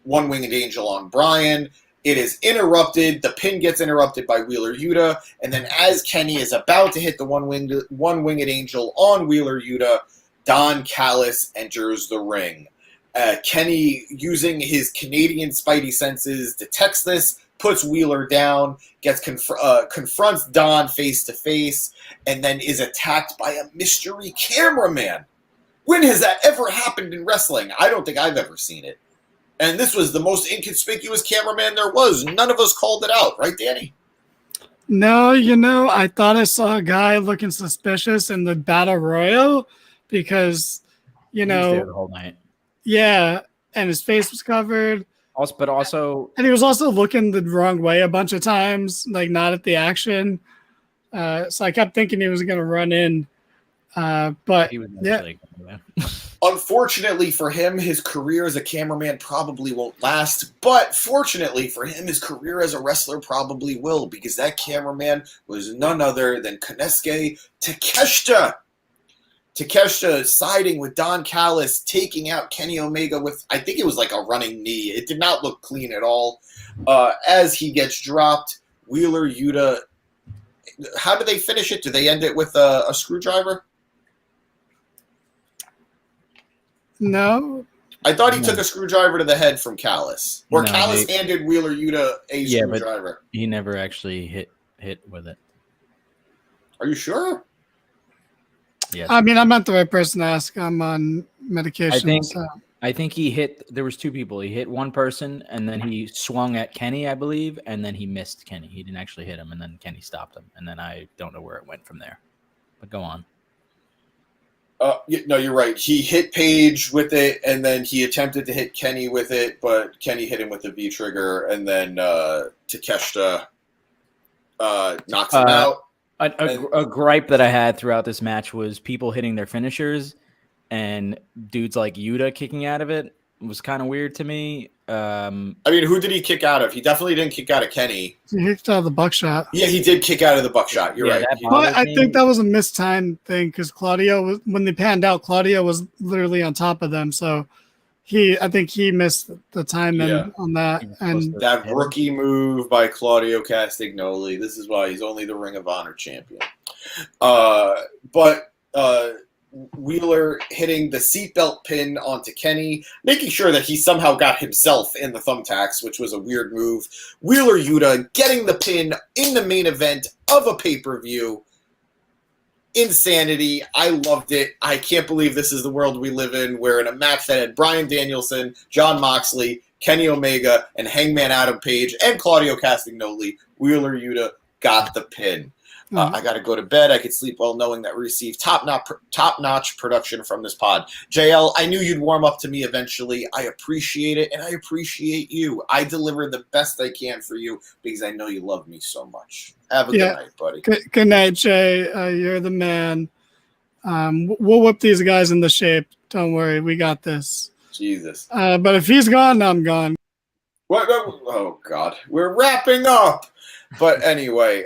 one-winged angel on Bryan. It is interrupted. The pin gets interrupted by Wheeler Yuta. And then as Kenny is about to hit the one-winged angel on Wheeler Yuta, Don Callis enters the ring. Kenny, using his Canadian spidey senses, detects this, puts Wheeler down, confronts Don face-to-face, and then is attacked by a mystery cameraman. When has that ever happened in wrestling? I don't think I've ever seen it. And this was the most inconspicuous cameraman there was. None of us called it out, right, Danny? No, I thought I saw a guy looking suspicious in the Battle Royal because, He was there the whole night. Yeah, and his face was covered. And he was also looking the wrong way a bunch of times, like not at the action. So I kept thinking he was going to run in. But he was Unfortunately for him, his career as a cameraman probably won't last. But fortunately for him, his career as a wrestler probably will, because that cameraman was none other than Konosuke Takeshita. Takeshita siding with Don Callis, taking out Kenny Omega with, I think it was like a running knee. It did not look clean at all. As he gets dropped, Wheeler Yuta, how do they finish it? Do they end it with a screwdriver? No. I thought he took a screwdriver to the head from Callis. Or Callis handed Wheeler Yuta a screwdriver. But he never actually hit with it. Are you sure? Yes. I mean, I'm not the right person to ask. I'm on medication. I think he hit. There was two people. He hit one person, and then he swung at Kenny, I believe, and then he missed Kenny. He didn't actually hit him, and then Kenny stopped him, and then I don't know where it went from there. But go on. No, you're right. He hit Paige with it, and then he attempted to hit Kenny with it, but Kenny hit him with the V trigger, and then Takeshita knocks him out. A gripe that I had throughout this match was people hitting their finishers, and dudes like Yuta kicking out of it was kind of weird to me. I mean, who did he kick out of? He definitely didn't kick out of Kenny. He kicked out of the buckshot. Yeah, he did kick out of the buckshot. You're right. But I think that was a mistimed thing because Claudio, when they panned out, Claudio was literally on top of them. So I think he missed the timing on that. And that rookie move by Claudio Castagnoli. This is why he's only the Ring of Honor champion. But Wheeler hitting the seatbelt pin onto Kenny, making sure that he somehow got himself in the thumbtacks, which was a weird move. Wheeler Yuta getting the pin in the main event of a pay-per-view. Insanity. I loved it. I can't believe this is the world we live in, where in a match that had Bryan Danielson, Jon Moxley, Kenny Omega, and Hangman Adam Page, and Claudio Castagnoli, Wheeler Yuta got the pin. I got to go to bed. I could sleep well knowing that we received top-notch production from this pod. JL, I knew you'd warm up to me eventually. I appreciate it, and I appreciate you. I deliver the best I can for you because I know you love me so much. Have a good night, buddy. Good night, Jay. You're the man. We'll whip these guys into shape. Don't worry. We got this. Jesus. But if he's gone, I'm gone. What? Oh, God. We're wrapping up. But anyway,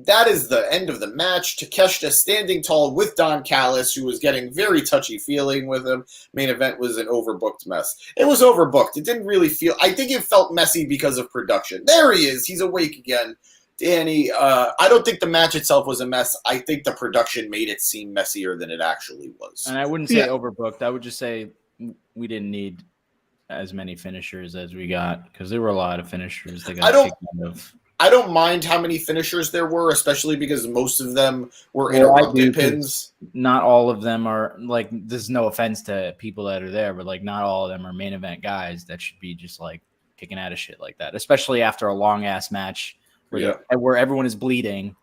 that is the end of the match. Takeshita standing tall with Don Callis, who was getting very touchy-feeling with him. Main event was an overbooked mess. It was overbooked. It didn't really feel... I think it felt messy because of production. There he is. He's awake again. Danny, I don't think the match itself was a mess. I think the production made it seem messier than it actually was. And I wouldn't say overbooked. I would just say we didn't need as many finishers as we got, because there were a lot of finishers that got kicked out of... I don't mind how many finishers there were, especially because most of them were interrupted pins. Not all of them are, like, there's no offense to people that are there, but, like, not all of them are main event guys that should be just, like, kicking out of shit like that, especially after a long-ass match where everyone is bleeding.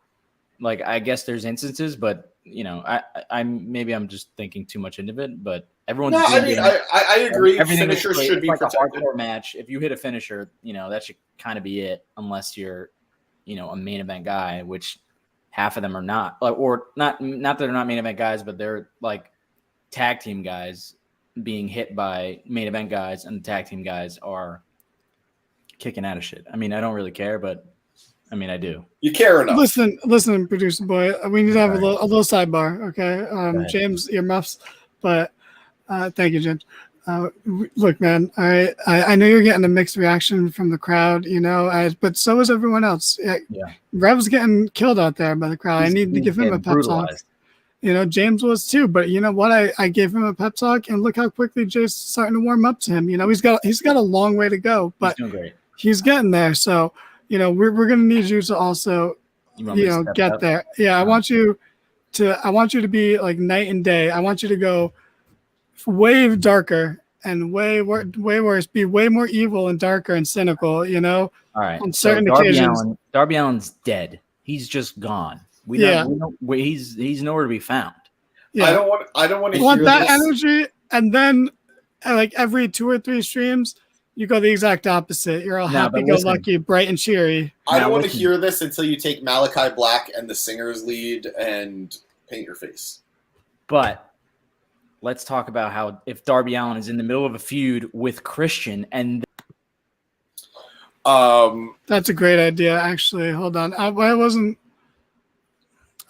Like, I guess there's instances, but, you know, I'm just thinking too much into it, but everyone's bleeding. I mean, I agree. Finishers should be like protected. A hardcore match. If you hit a finisher, you know, that should kind of be it, unless you're a main event guy, which half of them are not, or not that they're not main event guys, but they're like tag team guys being hit by main event guys, and the tag team guys are kicking out of shit. I mean, I don't really care, but I mean, I do. You care enough. Listen, producer boy. We need to have a little sidebar, okay? James, earmuffs, but thank you, James. Look, man. All right, I know you're getting a mixed reaction from the crowd, but so is everyone else. Yeah. Rev's getting killed out there by the crowd. I need to give him a pep talk. James was too, but you know what? I gave him a pep talk, and look how quickly Jay's starting to warm up to him. He's got a long way to go, but he's doing great. He's getting there. So, we're gonna need you to also, get there. Yeah, I want you to be like night and day. I want you to go way darker and way worse. Be way more evil and darker and cynical. All right. On certain occasions. Darby Allin's dead. He's just gone. He's nowhere to be found. Yeah. I don't want to want hear that this. energy, and then like every 2 or 3 streams, you go the exact opposite. You're all happy-go-lucky, bright and cheery. I don't want to hear this until you take Malachi Black and the singer's lead and paint your face. But let's talk about how if Darby Allin is in the middle of a feud with Christian and that's a great idea, actually. Hold on. I wasn't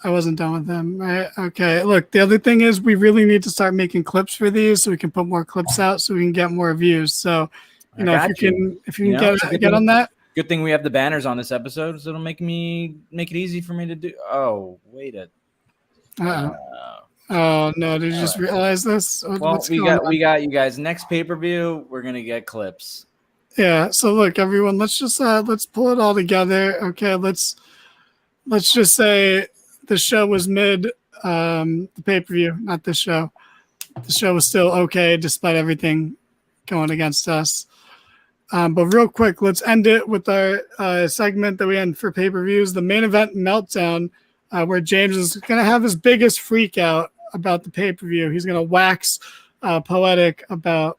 done with them. Right? Okay. Look, the other thing is we really need to start making clips for these so we can put more clips out so we can get more views. So, if you can get on that. Good thing we have the banners on this episode, so it'll make it easy for me to do. Oh, wait a. Oh no! Did you just realize this? Well, we got you guys. Next pay-per-view, we're gonna get clips. Yeah. So look, everyone, let's just let's pull it all together. Okay. Let's just say the show was mid. The pay-per-view, not this show. The show was still okay despite everything going against us. But real quick, let's end it with our segment that we end for pay-per-views, the main event meltdown, where James is going to have his biggest freak out about the pay-per-view. He's going to wax poetic about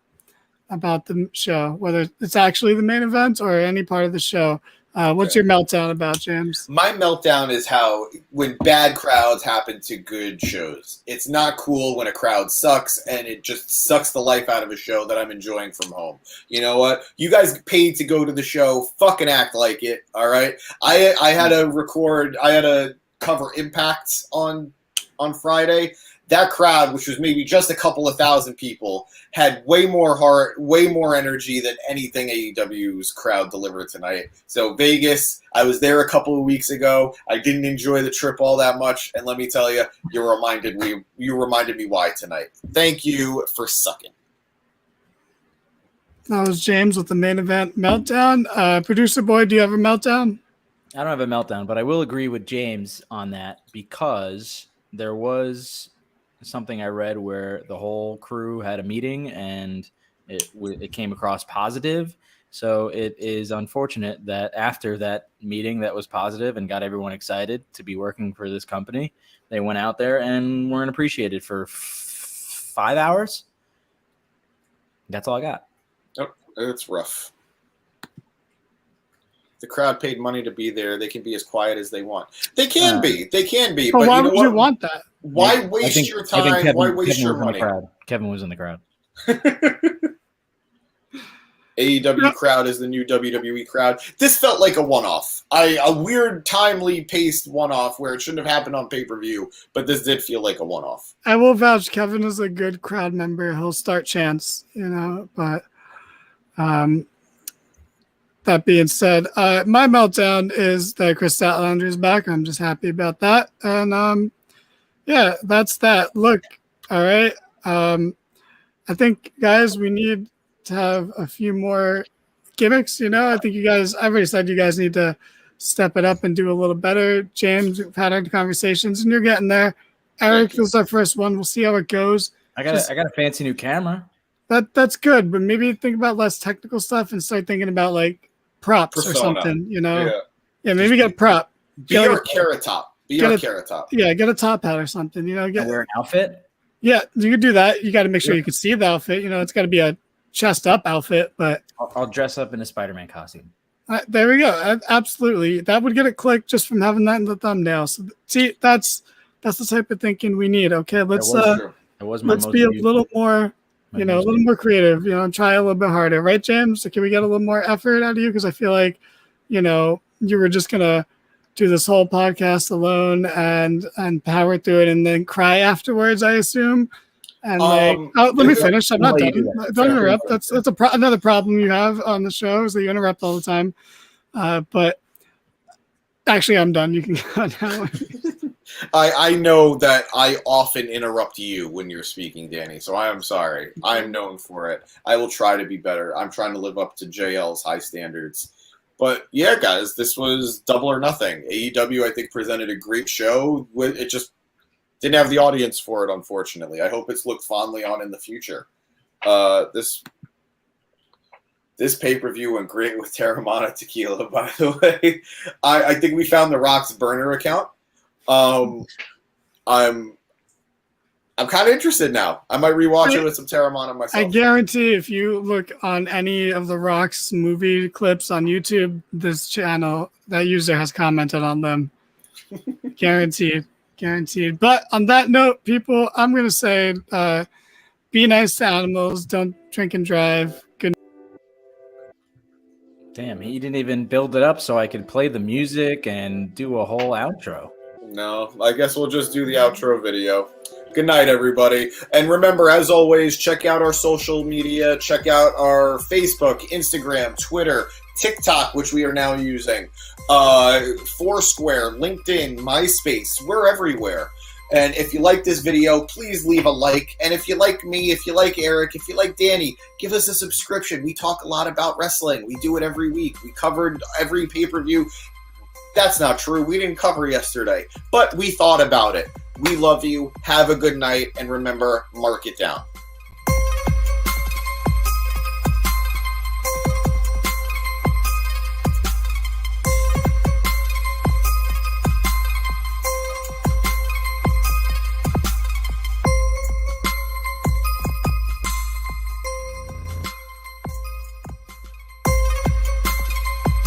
the show, whether it's actually the main event or any part of the show. What's your meltdown about, James? My meltdown is how when bad crowds happen to good shows. It's not cool when a crowd sucks, and it just sucks the life out of a show that I'm enjoying from home. You know what? You guys paid to go to the show. Fucking act like it, all right? I had to cover Impact on Friday. That crowd, which was maybe just a couple of thousand people, had way more heart, way more energy than anything AEW's crowd delivered tonight. So Vegas, I was there a couple of weeks ago. I didn't enjoy the trip all that much, and let me tell you, you reminded me why tonight. Thank you for sucking. That was James with the main event meltdown. Producer boy, do you have a meltdown? I don't have a meltdown, but I will agree with James on that because there was something I read where the whole crew had a meeting and it came across positive. So it is unfortunate that after that meeting that was positive and got everyone excited to be working for this company, they went out there and weren't appreciated for 5 hours. That's all I got. Oh, it's rough. The crowd paid money to be there. They can be as quiet as they want. They can be. But why would you want that? Why waste your time? Why waste your money? Kevin was in the crowd. AEW crowd is the new WWE crowd. This felt like a one-off. A weird, timely paced one-off where it shouldn't have happened on pay-per-view, but this did feel like a one-off. I will vouch Kevin is a good crowd member. He'll start chants, but that being said, my meltdown is that Chris Statlander is back. I'm just happy about that. And yeah, that's that. Look, all right. I think, guys, we need to have a few more gimmicks. I think I've already said you guys need to step it up and do a little better. James, we've had our conversations and you're getting there. Eric, this is our first one. We'll see how it goes. I got a fancy new camera. That's good, but maybe think about less technical stuff and start thinking about like props or something, Yeah, maybe get a prop. Be our Carrot Top. Carrot Top. Yeah, get a top hat or something, Wear an outfit? Yeah, you could do that. You got to make sure you can see the outfit. It's got to be a chest up outfit, but I'll dress up in a Spider-Man costume. There we go. Absolutely. That would get a click just from having that in the thumbnail. So see, that's the type of thinking we need. Okay, let's That was my let's most be a used- little more, my a most little more creative, try a little bit harder. Right, James? So can we get a little more effort out of you? Because I feel like, you were just going to do this whole podcast alone and power through it and then cry afterwards, I assume. And let me finish. I'm not I'll let done. you do that. Don't interrupt. That's another problem you have on the show is that you interrupt all the time. But actually, I'm done. You can go now. I know that I often interrupt you when you're speaking, Danny, so I am sorry. I'm known for it. I will try to be better. I'm trying to live up to JL's high standards. But yeah, guys, this was Double or Nothing. AEW, I think, presented a great show. It just didn't have the audience for it, unfortunately. I hope it's looked fondly on in the future. This pay-per-view went great with Terramana Tequila, by the way. I think we found The Rock's burner account. I'm kind of interested now. I might rewatch it with some Terramana myself. I guarantee if you look on any of the Rock's movie clips on YouTube, this channel, that user has commented on them. Guaranteed. But on that note, people, I'm going to say be nice to animals. Don't drink and drive. Good. Damn, he didn't even build it up so I could play the music and do a whole outro. No, I guess we'll just do the outro video. Good night, everybody. And remember, as always, check out our social media. Check out our Facebook, Instagram, Twitter, TikTok, which we are now using, Foursquare, LinkedIn, MySpace. We're everywhere. And if you like this video, please leave a like. And if you like me, if you like Eric, if you like Danny, give us a subscription. We talk a lot about wrestling. We do it every week. We covered every pay-per-view. That's not true. We didn't cover yesterday, but we thought about it. We love you. Have a good night. And remember, mark it down.